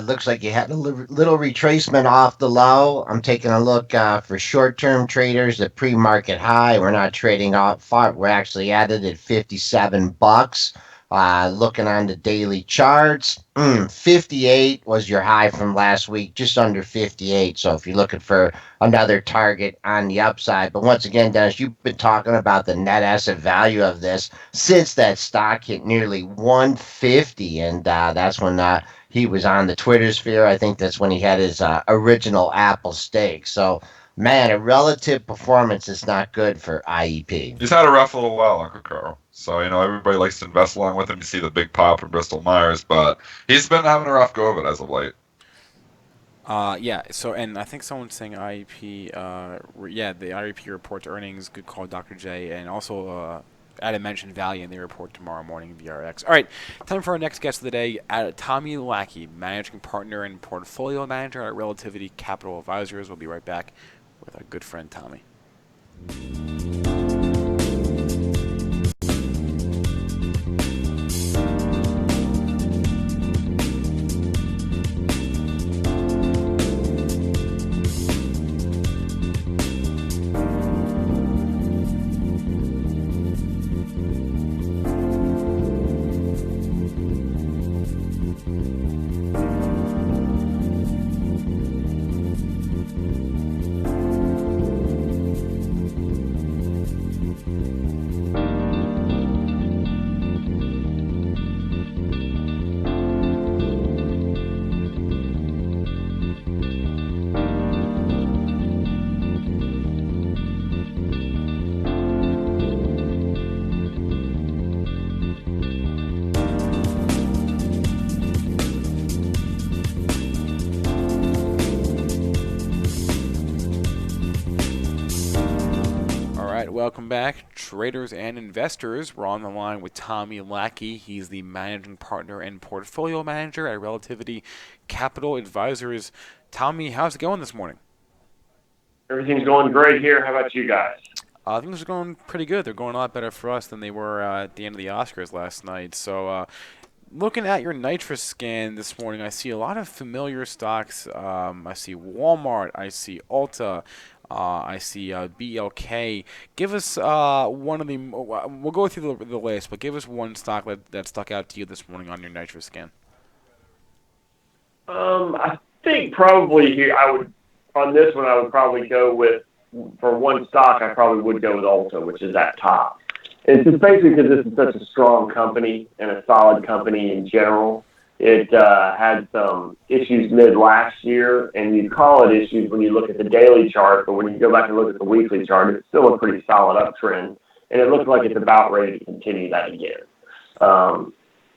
Looks like you had a little retracement off the low. I'm taking a look for short-term traders at pre-market high. We're not trading off far. We're actually at it at 57 bucks. Looking on the daily charts, 58 was your high from last week, just under 58. So if you're looking for another target on the upside, but once again, Dennis, you've been talking about the net asset value of this since that stock hit nearly 150, and that's when he was on the Twitter sphere. I think that's when he had his original Apple stake. So, man, a relative performance is not good for IEP. He's had a rough little while, Uncle Carl. So, everybody likes to invest along with him. You see the big pop in Bristol Myers, but he's been having a rough go of it as of late. Yeah. So, and I think someone's saying IEP. Yeah, the IEP reports earnings. Good call, Dr. J, and also Adam mentioned Value, and they report tomorrow morning, VRX. All right, time for our next guest of the day, Tommy Lackey, managing partner and portfolio manager at Relativity Capital Advisors. We'll be right back with our good friend Tommy. Welcome back, traders and investors. We're on the line with Tommy Lackey. He's the managing partner and portfolio manager at Relativity Capital Advisors. Tommy, how's it going this morning? Everything's going great here. How about you guys? Things are going pretty good. They're going a lot better for us than they were at the end of the Oscars last night. So, looking at your nitrous scan this morning, I see a lot of familiar stocks. I see Walmart. I see Ulta. I see BLK. Give us one of the. We'll go through the list, but give us one stock that stuck out to you this morning on your nitrous scan. I think probably here I would probably go with, for one stock I probably would go with Ulta, which is at top. It's just basically because this is such a strong company and a solid company in general. It had some issues mid last year, and you call it issues when you look at the daily chart, but when you go back and look at the weekly chart, it's still a pretty solid uptrend, and it looks like it's about ready to continue that again.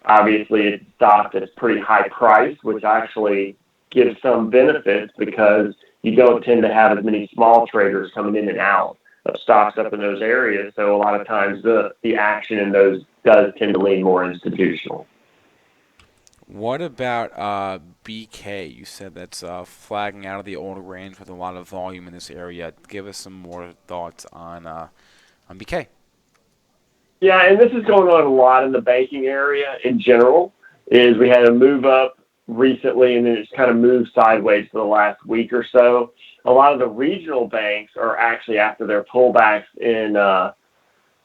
Obviously, it's a stock that's pretty high priced, which actually gives some benefits because you don't tend to have as many small traders coming in and out of stocks up in those areas, so a lot of times the action in those does tend to lean more institutional. What about BK? You said that's flagging out of the old range with a lot of volume in this area. Give us some more thoughts on BK. Yeah, and this is going on a lot in the banking area in general. Is we had a move up recently, and then it's kind of moved sideways for the last week or so. A lot of the regional banks are actually, after their pullbacks in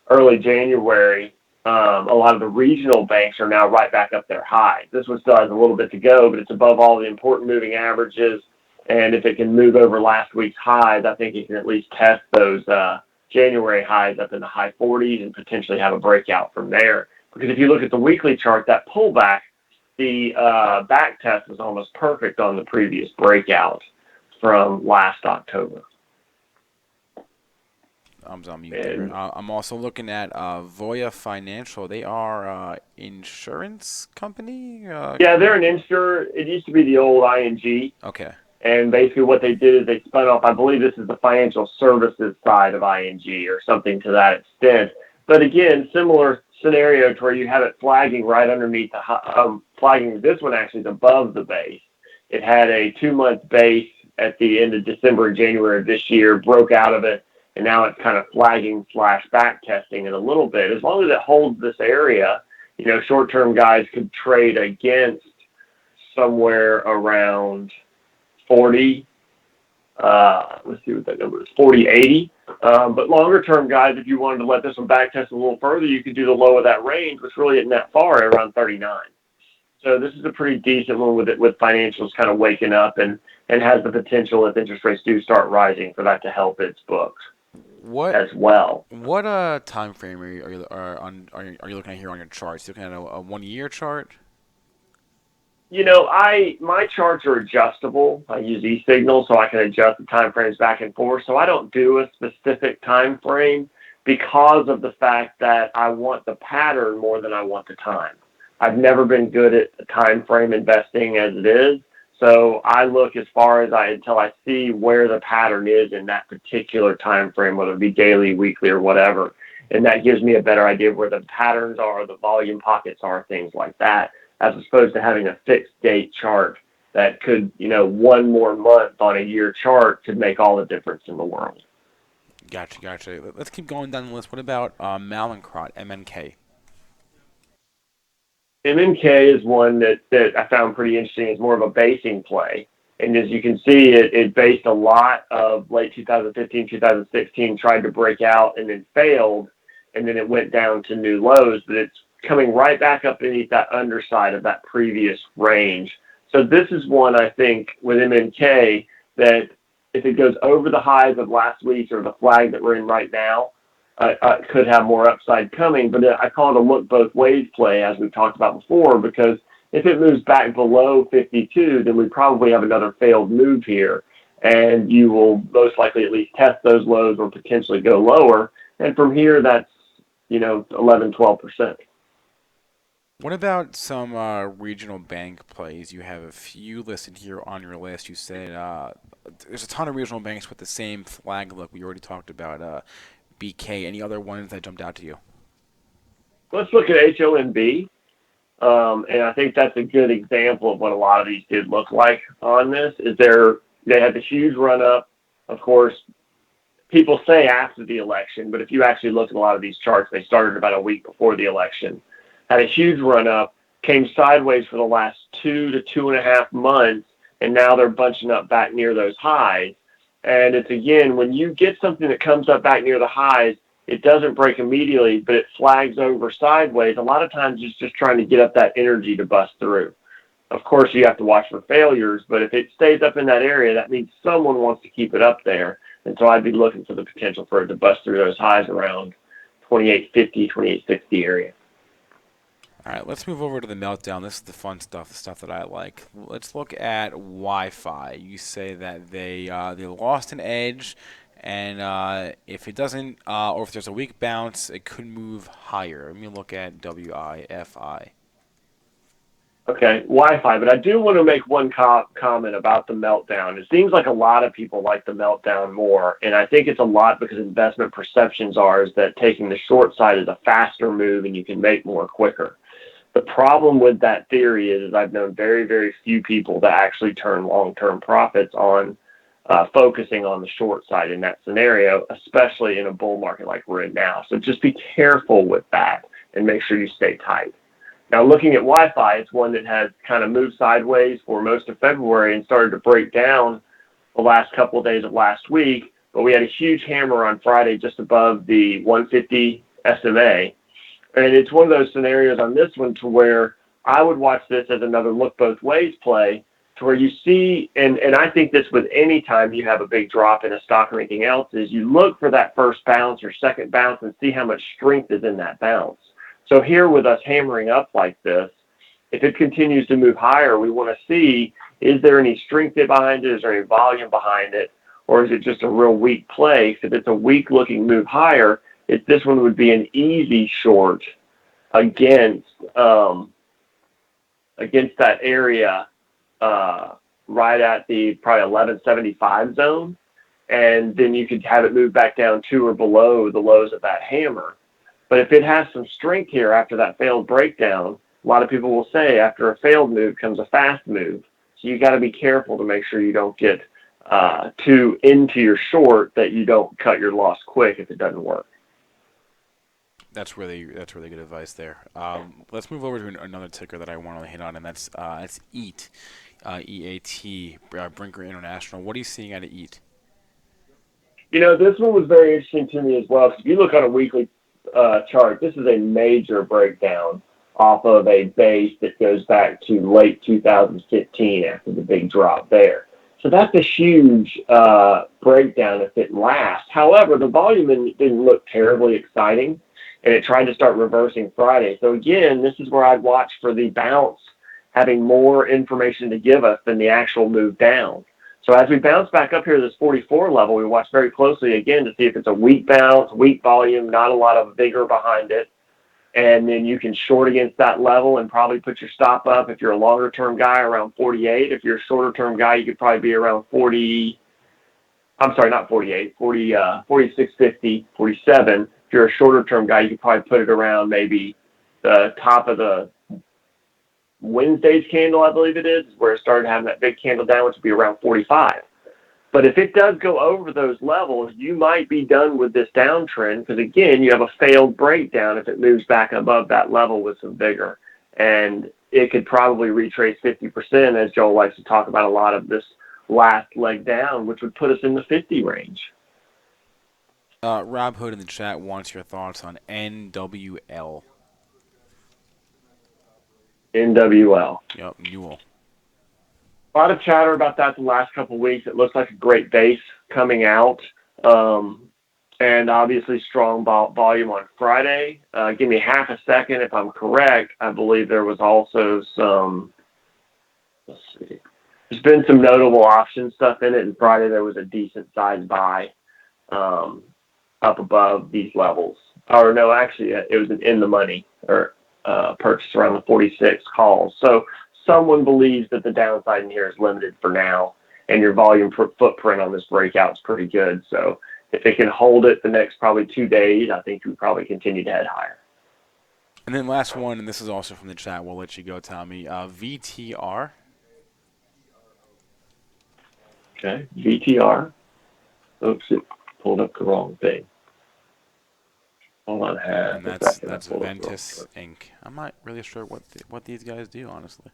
early January, a lot of the regional banks are now right back up their highs. This one still has a little bit to go, but it's above all the important moving averages. And if it can move over last week's highs, I think it can at least test those January highs up in the high 40s and potentially have a breakout from there. Because if you look at the weekly chart, that pullback, the back test was almost perfect on the previous breakout from last October. I'm also looking at Voya Financial. They are insurance company? Yeah, they're an insurer. It used to be the old ING. Okay. And basically what they did is they spun off, I believe this is the financial services side of ING or something to that extent. But again, similar scenario to where you have it flagging right underneath flagging. This one actually is above the base. It had a 2-month base at the end of December and January of this year, broke out of it, and now it's kind of flagging / back testing it a little bit. As long as it holds this area, short-term guys could trade against somewhere around 40. Let's see what that number is, 40.80. But longer term, guys, if you wanted to let this one back test a little further, you could do the low of that range, which really isn't that far, at around 39. So this is a pretty decent one with financials kind of waking up and has the potential, if interest rates do start rising, for that to help its books as well. What time frame are you looking at here on your charts? You're looking at a 1 year chart? My charts are adjustable. I use eSignal, so I can adjust the time frames back and forth. So I don't do a specific time frame because of the fact that I want the pattern more than I want the time. I've never been good at time frame investing as it is. So I look as far as until I see where the pattern is in that particular time frame, whether it be daily, weekly, or whatever. And that gives me a better idea of where the patterns are, the volume pockets are, things like that, as opposed to having a fixed date chart that could, one more month on a year chart could make all the difference in the world. Gotcha. Let's keep going down the list. What about Mallinckrodt, MNK? MNK is one that I found pretty interesting. It's more of a basing play. And as you can see, it based a lot of late 2015, 2016, tried to break out and then failed, and then it went down to new lows, but it's coming right back up beneath that underside of that previous range. So this is one, I think, with MNK that if it goes over the highs of last week or the flag that we're in right now, could have more upside coming. But I call it a look both ways play, as we've talked about before, because if it moves back below 52, then we probably have another failed move here. And you will most likely at least test those lows or potentially go lower. And from here, that's, 11, 12%. What about some regional bank plays? You have a few listed here on your list. You said there's a ton of regional banks with the same flag look. We already talked about BK. Any other ones that jumped out to you? Let's look at HOMB. And I think that's a good example of what a lot of these did look like on this. They had the huge run up. Of course, people say after the election, but if you actually look at a lot of these charts, they started about a week before the election. Had a huge run up, came sideways for the last 2 to 2.5 months, and now they're bunching up back near those highs. And it's, again, when you get something that comes up back near the highs, it doesn't break immediately, but it flags over sideways. A lot of times it's just trying to get up that energy to bust through. Of course, you have to watch for failures, but if it stays up in that area, that means someone wants to keep it up there. And so I'd be looking for the potential for it to bust through those highs around 28.50, 28.60 area. All right, let's move over to the meltdown. This is the fun stuff, the stuff that I like. Let's look at Wi-Fi. You say that they lost an edge, and if it doesn't, or if there's a weak bounce, it could move higher. Let me look at WIFI. Okay, Wi-Fi, but I do want to make one comment about the meltdown. It seems like a lot of people like the meltdown more, and I think it's a lot because investment perceptions is that taking the short side is a faster move and you can make more quicker. The problem with that theory is I've known very, very few people that actually turn long-term profits on focusing on the short side in that scenario, especially in a bull market like we're in now. So just be careful with that and make sure you stay tight. Now, looking at Wi-Fi, it's one that has kind of moved sideways for most of February and started to break down the last couple of days of last week. But we had a huge hammer on Friday just above the 150 SMA. And it's one of those scenarios on this one to where I would watch this as another look both ways play, to where you see, and I think this with any time you have a big drop in a stock or anything else, is you look for that first bounce or second bounce and see how much strength is in that bounce. So here with us hammering up like this, if it continues to move higher, we want to see, is there any strength behind it? Is there any volume behind it? Or is it just a real weak play? If it's a weak looking move higher, this one would be an easy short against that area right at the probably 1175 zone. And then you could have it move back down to or below the lows of that hammer. But if it has some strength here after that failed breakdown, a lot of people will say after a failed move comes a fast move. So you got to be careful to make sure you don't get too into your short, that you don't cut your loss quick if it doesn't work. That's really good advice there. Let's move over to another ticker that I want to hit on, and that's EAT, EAT, Brinker International. What are you seeing out of EAT? This one was very interesting to me as well, because if you look on a weekly chart, this is a major breakdown off of a base that goes back to late 2015 after the big drop there. So that's a huge breakdown if it lasts. However, the volume didn't look terribly exciting, and it tried to start reversing Friday. So again, this is where I'd watch for the bounce having more information to give us than the actual move down. So as we bounce back up here to this 44 level, we watch very closely again to see if it's a weak bounce, weak volume, not a lot of vigor behind it. And then you can short against that level and probably put your stop up if you're a longer term guy around 48. If you're a shorter term guy, you could probably be around 40. I'm sorry, not 48, 46.50, 47. If you're a shorter term guy, you could probably put it around maybe the top of the Wednesday's candle, I believe it is, where it started having that big candle down, which would be around 45. But if it does go over those levels, you might be done with this downtrend, because again, you have a failed breakdown if it moves back above that level with some vigor. And it could probably retrace 50%, as Joel likes to talk about a lot of this last leg down, which would put us in the 50 range. Rob Hood in the chat wants your thoughts on NWL. NWL. Yep, Newell. A lot of chatter about that the last couple of weeks. It looks like a great base coming out, and obviously strong volume on Friday. Give me half a second if I'm correct. I believe there was also some, let's see, there's been some notable option stuff in it, and Friday there was a decent size buy up above these levels. Or no, actually, it was an in the money or purchase around the 46 calls. So someone believes that the downside in here is limited for now, and your volume footprint on this breakout is pretty good. So if it can hold it the next probably 2 days, I think we probably continue to head higher. And then last one, and this is also from the chat. We'll let you go, Tommy. VTR. Okay, VTR. Oops, it pulled up the wrong thing. Hold on, And that's Ventus Inc. I'm not really sure what these guys do, honestly.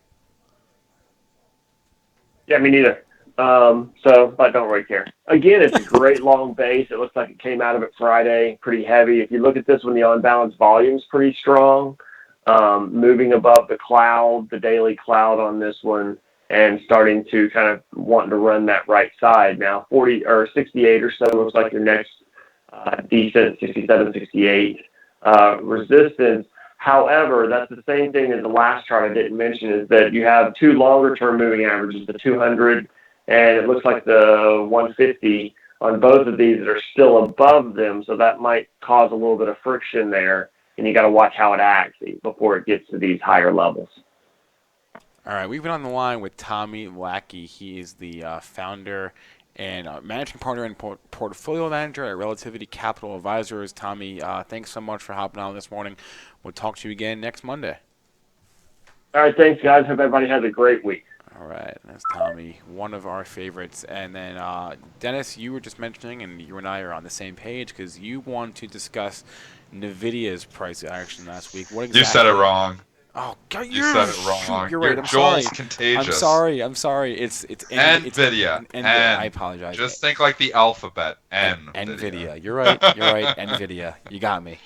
Yeah, me neither. So I don't really care. Again, it's a great long base. It looks like it came out of it Friday, pretty heavy. If you look at this one, the on-balance volume's pretty strong, moving above the cloud, the daily cloud on this one, and starting to kind of wanting to run that right side. Now, 40 or 68 or so looks like your next decent 67, 68 resistance. However, that's the same thing as the last chart I didn't mention, is that you have two longer-term moving averages, the 200 and it looks like the 150 on both of these that are still above them, so that might cause a little bit of friction there, and you got to watch how it acts before it gets to these higher levels. All right, we've been on the line with Tommy Lackey. He is the founder and managing partner and portfolio manager at Relativity Capital Advisors. Tommy, thanks so much for hopping on this morning. We'll talk to you again next Monday. All right, thanks, guys. Hope everybody has a great week. All right, that's Tommy, one of our favorites. And then, Dennis, you were just mentioning, and you and I are on the same page because you want to discuss Nvidia's price action last week. What exactly? You said it wrong. Oh God, you said it wrong. You're right. I'm Joel's sorry. Contagious. I'm sorry. It's Nvidia. I apologize. Just think like the alphabet. Nvidia. You're right. Nvidia. You got me.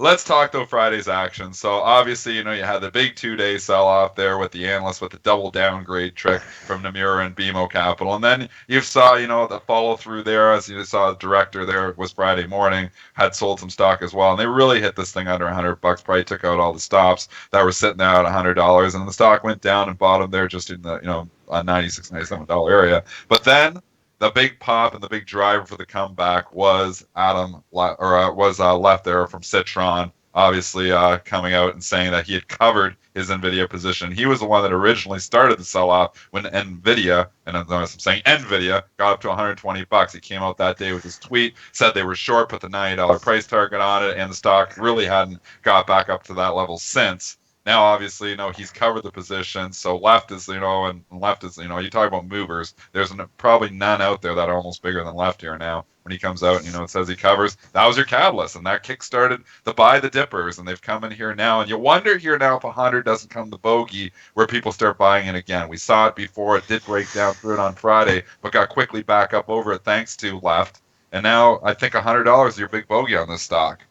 Let's talk though Friday's action. So obviously, you had the big 2-day sell-off there with the analysts with the double downgrade trick from Nomura and BMO Capital, and then you saw, the follow through there, as you saw the director there was Friday morning had sold some stock as well, and they really hit this thing under $100. Probably took out all the stops that were sitting there at $100, and the stock went down and bottomed there just in the $96, $97 area, but then. The big pop and the big driver for the comeback was left there from Citron, obviously coming out and saying that he had covered his Nvidia position. He was the one that originally started the sell-off when Nvidia, and I'm saying Nvidia, got up to $120. He came out that day with his tweet, said they were short, put the $90 price target on it, and the stock really hadn't got back up to that level since. Now, obviously, he's covered the position. So left is, and left is, you talk about movers. There's probably none out there that are almost bigger than left here now. When he comes out, it says he covers. That was your catalyst, and that kick-started the buy the dippers, and they've come in here now. And you wonder here now if 100 doesn't come the bogey where people start buying in again. We saw it before. It did break down through it on Friday, but got quickly back up over it thanks to left. And now I think $100 is your big bogey on this stock.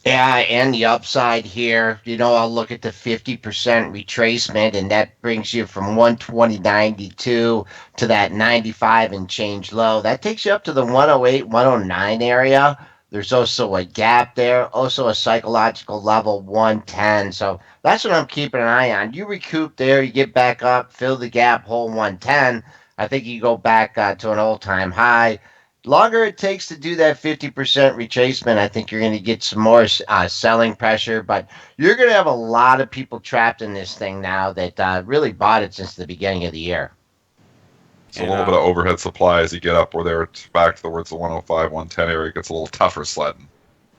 Yeah, and the upside here, I'll look at the 50% retracement, and that brings you from 120.92 to that 95 and change low. That takes you up to the 108, 109 area. There's also a gap there, also a psychological level 110. So that's what I'm keeping an eye on. You recoup there, you get back up, fill the gap, hole 110. I think you go back to an all-time high. Longer it takes to do that 50% retracement, I think you're going to get some more selling pressure, but you're going to have a lot of people trapped in this thing now that really bought it since the beginning of the year. So a little bit of overhead supply as you get up where they're back towards the 105, 110 area. It gets a little tougher sledding.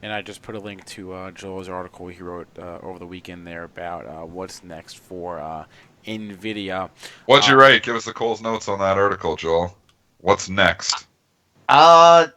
And I just put a link to Joel's article he wrote over the weekend there about what's next for Nvidia. What'd you write? Give us the Cole's notes on that article, Joel. What's next? I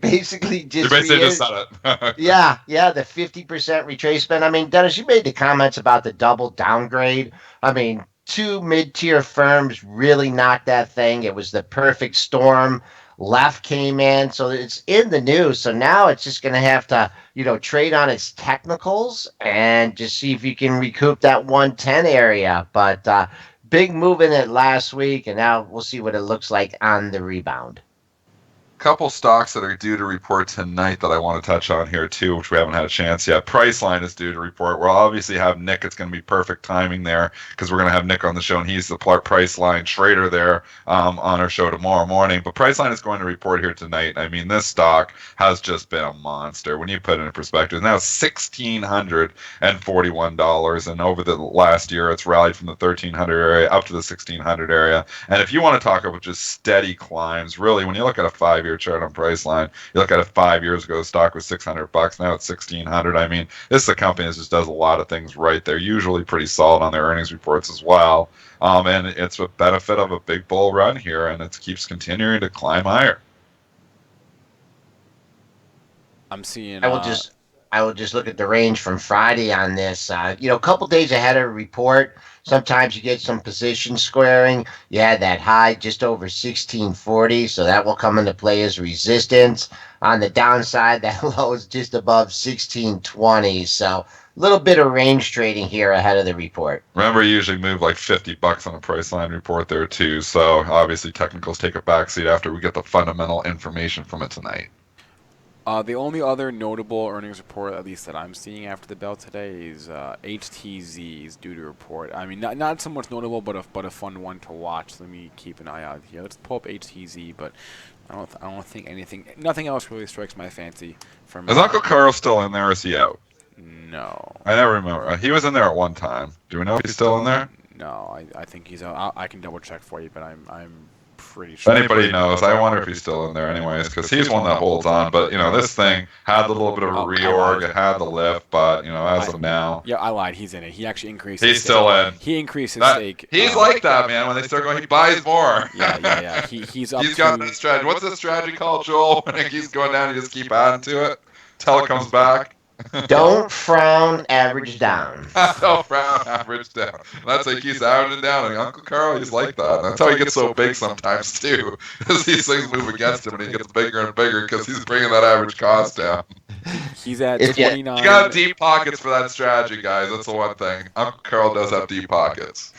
basically just. You basically just said it. yeah, the 50% retracement. I mean, Dennis, you made the comments about the double downgrade. I mean, two mid-tier firms really knocked that thing. It was the perfect storm. Left came in, so it's in the news. So now it's just going to have to, trade on its technicals and just see if you can recoup that 110 area. But big move in it last week, and now we'll see what it looks like on the rebound. Couple stocks that are due to report tonight that I want to touch on here too, which we haven't had a chance yet. Priceline is due to report. We'll obviously have Nick. It's going to be perfect timing there because we're going to have Nick on the show, and he's the Priceline trader there on our show tomorrow morning. But Priceline is going to report here tonight. I mean, this stock has just been a monster. When you put it in perspective, now $1,641, and over the last year, it's rallied from the 1,300 area up to the 1,600 area. And if you want to talk about just steady climbs, really, when you look at a 5-year chart on Priceline, you look at it 5 years ago, the stock was $600. Now it's $1,600. I mean, this is a company that just does a lot of things right. They're usually pretty solid on their earnings reports as well. And it's a benefit of a big bull run here, and it keeps continuing to climb higher. I'm seeing. I will just look at the range from Friday on this. A couple days ahead of a report, sometimes you get some position squaring. You had that high just over 1640, so that will come into play as resistance. On the downside, that low is just above 1620, so a little bit of range trading here ahead of the report. Remember, you usually move like $50 on a Priceline report there too, so obviously technicals take a backseat after we get the fundamental information from it tonight. The only other notable earnings report, at least that I'm seeing after the bell today, is HTZ is due to report. I mean, not so much notable, but a fun one to watch. Let me keep an eye out here. Let's pull up HTZ, but I don't think nothing else really strikes my fancy. Is Uncle Carl still in there, or is he out? No. I never remember. He was in there at one time. Do we know if he's still in there? No, I think he's out. I can double check for you, but I'm pretty sure. If anybody knows, I wonder if he's still in there anyways, because he's one that holds on. But, this thing had a little bit of a reorg. It had the lift, but, as of now. Yeah, I lied. He's in it. He actually increased his stake. He's still in. He increased his stake. He's like that, man. When they start going, he buys more. Yeah. He's up He's got that strategy. What's the strategy called, Joel? When it keeps going down, you just keep adding to it till it comes back. Don't frown, average down. Don't frown, average down. That's like he's averaging down. And Uncle Carl, he's like that. That's how he gets so big sometimes too. As these things move against him, and he gets bigger and bigger because he's bringing that average cost down. He's at 29. You got deep pockets for that strategy, guys. That's the one thing. Uncle Carl does have deep pockets.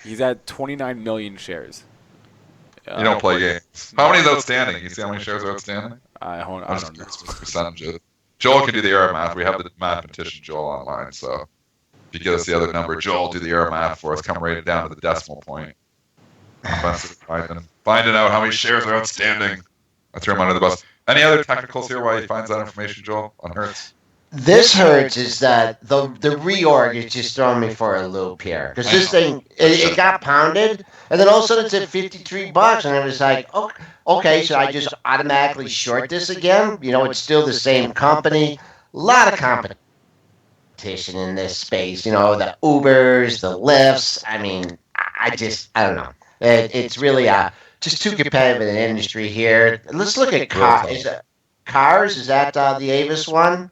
He's at 29 million shares. You don't play games. How many is outstanding? You see how many shares are outstanding? I don't know. Percentages. Joel can do the error math. We have the mathematician Joel online, so if you get us the other number, Joel, do the error math for us. Come right down to the decimal point. Finding out how many shares are outstanding. I threw him under the bus. Any other technicals here while he finds that information, Joel, on Hertz? This hurts is that the reorg is just throwing me for a loop here. Because this thing, it got pounded, and then all of a sudden it's at $53, and it was like, okay, should I just automatically short this again? It's still the same company. A lot of competition in this space. You know, the Ubers, the Lyfts. I mean, I don't know. It's really just too competitive in the industry here. Let's look at cars. Is it cars? Is that the Avis one?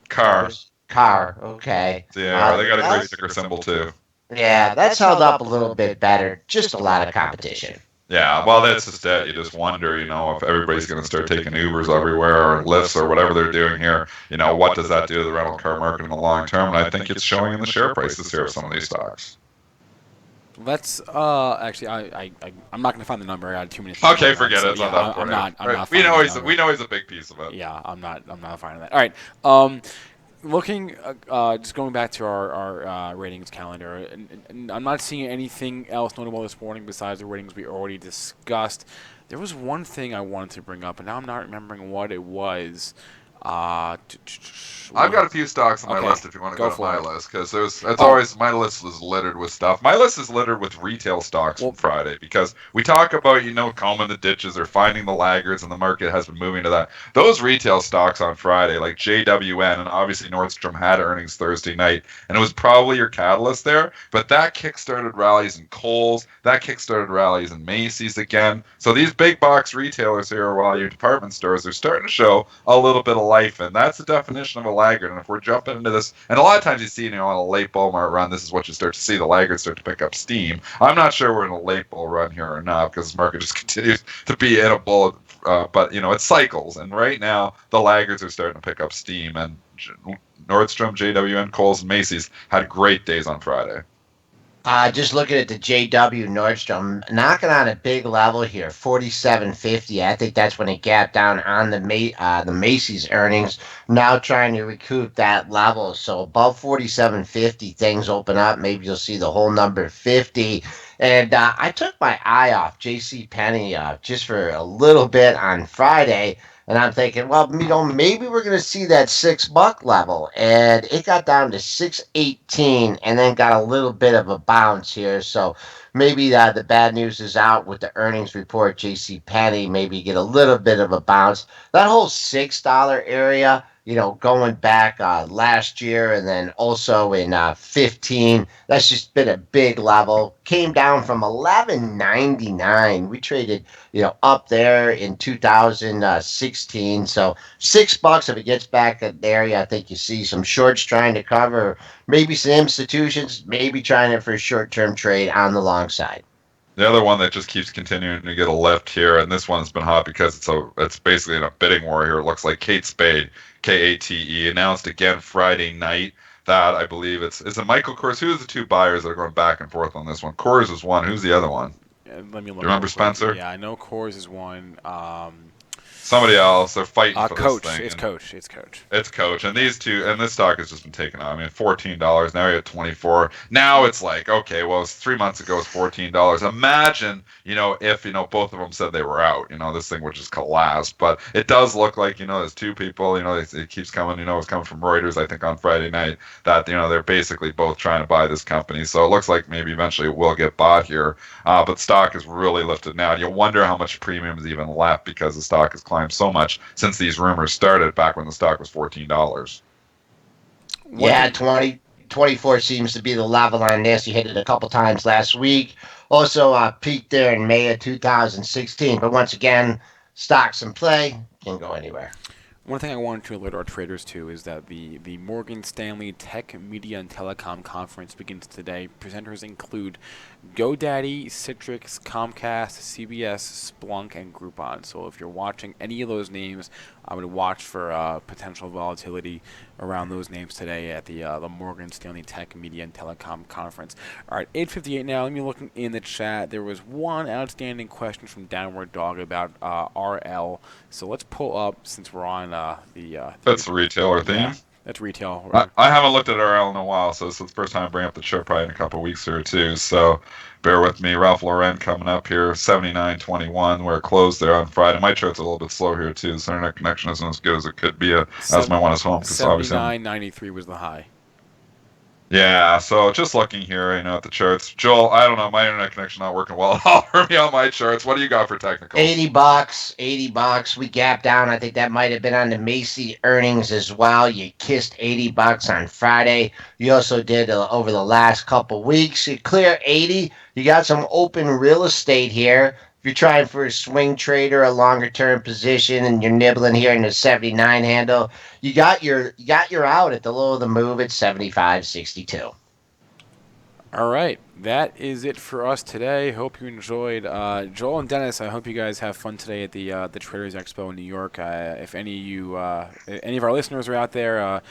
Car. Car. Okay. Yeah, they got a great ticker symbol too. Yeah, that's held up a little bit better. Just a lot of competition. Yeah, well, that's just it. You just wonder, if everybody's going to start taking Ubers everywhere or Lyfts or whatever they're doing here, what does that do to the rental car market in the long term? And I think it's showing in the share prices here of some of these stocks. Let's actually, I'm not gonna find the number. I got 2 minutes. Okay, forget it. It's not that I'm important. not. We know he's a big piece of it. Yeah, I'm not finding that. All right. Looking, just going back to our ratings calendar, and I'm not seeing anything else notable this morning besides the ratings we already discussed. There was one thing I wanted to bring up, and now I'm not remembering what it was. I've got a few stocks on my list if you want to go to my list, because always my list is littered with stuff. My list is littered with retail stocks from Friday, because we talk about combing the ditches or finding the laggards, and the market has been moving to that. Those retail stocks on Friday, like JWN, and obviously Nordstrom had earnings Thursday night, and it was probably your catalyst there. But that kickstarted rallies in Kohl's, that kickstarted rallies in Macy's again. So these big box retailers here, while your department stores, they're starting to show a little bit of life, and that's the definition of a laggard. And if we're jumping into this, and a lot of times you see, on a late bull market run, this is what you start to see, the laggards start to pick up steam. I'm not sure we're in a late bull run here or not, because this market just continues to be in a bull, but it cycles, and right now the laggards are starting to pick up steam, and Nordstrom, JWN, Kohl's, and Macy's had great days on Friday. Just looking at the JW Nordstrom, knocking on a big level here, 47.50. I think that's when it gapped down on the Macy's earnings. Now trying to recoup that level. So above 47.50, things open up. Maybe you'll see the whole number 50. And I took my eye off J.C. Penney just for a little bit on Friday. And I'm thinking, well, maybe we're going to see that $6 level. And it got down to 6.18 and then got a little bit of a bounce here. So maybe the bad news is out with the earnings report. J.C. Penney maybe get a little bit of a bounce. That whole $6 area, going back last year and then also in 15, that's just been a big level. Came down from 11.99. We traded, up there in 2016. So $6 if it gets back at the area. I think you see some shorts trying to cover, maybe some institutions, maybe trying it for a short-term trade on the long side. The other one that just keeps continuing to get a lift here, and this one's been hot because it's basically in a bidding war here. It looks like Kate Spade, Kate, announced again Friday night that I believe it's a Michael Kors. Who's the two buyers that are going back and forth on this one? Kors is one. Who's the other one? Let me look. Do you remember Spencer? Yeah, I know Kors is one. Somebody else. They're fighting for Coach. this thing. It's Coach. It's Coach. And these two, and this stock has just been taken out. I mean, $14. Now you're at $24. Now it's like, okay, well, it's 3 months ago, it's $14. Imagine, if, both of them said they were out, this thing would just collapse. But it does look like, there's two people, it keeps coming, it's coming from Reuters, I think, on Friday night, that, they're basically both trying to buy this company. So it looks like maybe eventually it will get bought here. But stock is really lifted now. And you wonder how much premium is even left, because the stock has climbed so much since these rumors started back when the stock was $14. Yeah, 24 seems to be the level on this. You hit it a couple times last week. Also peaked there in May of 2016. But once again, stocks in play, can go anywhere. One thing I wanted to alert our traders to is that the Morgan Stanley Tech, Media, and Telecom Conference begins today. Presenters include GoDaddy, Citrix, Comcast, CBS, Splunk, and Groupon. So if you're watching any of those names, I would watch for potential volatility around those names today at the Morgan Stanley Tech, Media, and Telecom Conference. All right, 8:58 now. Let me look in the chat. There was one outstanding question from Downward Dog about RL. So let's pull up, since we're on That's the retailer theme. Yeah, that's retail. I haven't looked at RL in a while, so this is the first time I bring up the chart probably in a couple of weeks here too. So bear with me. Ralph Lauren coming up here, 79.21, where it closed there on Friday. My chart's a little bit slow here too, so internet connection isn't as good as it could be as my one is home. 79.93 was the high. Yeah, so just looking here, at the charts. Joel, I don't know, my internet connection not working well. Hear me on my charts. What do you got for technicals? $80. We gapped down. I think that might have been on the Macy earnings as well. You kissed $80 on Friday. You also did over the last couple weeks. You clear 80. You got some open real estate here. If you're trying for a swing trade or a longer term position and you're nibbling here in the 79 handle, you got your out at the low of the move at 75.62. All right, that is it for us today. Hope you enjoyed. Joel and Dennis, I hope you guys have fun today at the Traders Expo in New York. If any of our listeners are out there,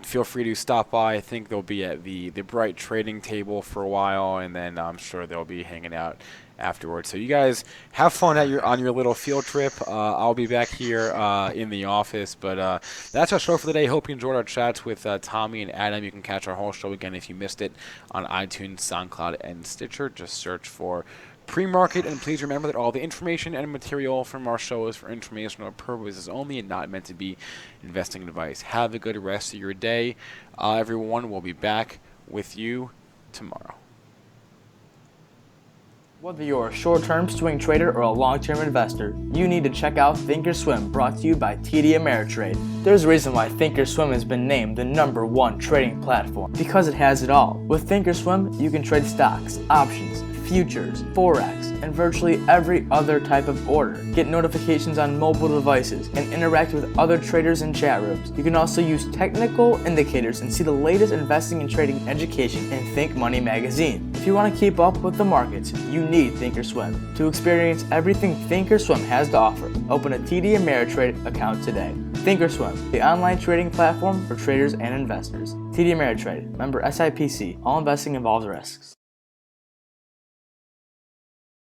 feel free to stop by. I think they'll be at the Bright Trading Table for a while, and then I'm sure they'll be hanging out afterwards. So you guys have fun on your little field trip. I'll be back here in the office, but that's our show for the day. Hope you enjoyed our chats with Tommy and Adam. You can catch our whole show again if you missed it on iTunes, SoundCloud, and Stitcher. Just search for PreMarket, and please remember that all the information and material from our show is for informational purposes only and not meant to be investing advice. Have a good rest of your day. Everyone, we'll be back with you tomorrow. Whether you're a short-term swing trader or a long-term investor, you need to check out Thinkorswim, brought to you by TD Ameritrade. There's a reason why Thinkorswim has been named the #1 trading platform, because it has it all. With Thinkorswim, you can trade stocks, options, futures, forex, and virtually every other type of order. Get notifications on mobile devices and interact with other traders in chat rooms. You can also use technical indicators and see the latest investing and trading education in Think Money magazine. If you want to keep up with the markets, you need Thinkorswim. To experience everything Thinkorswim has to offer, open a TD Ameritrade account today. Thinkorswim, the online trading platform for traders and investors. TD Ameritrade, member SIPC. All investing involves risks.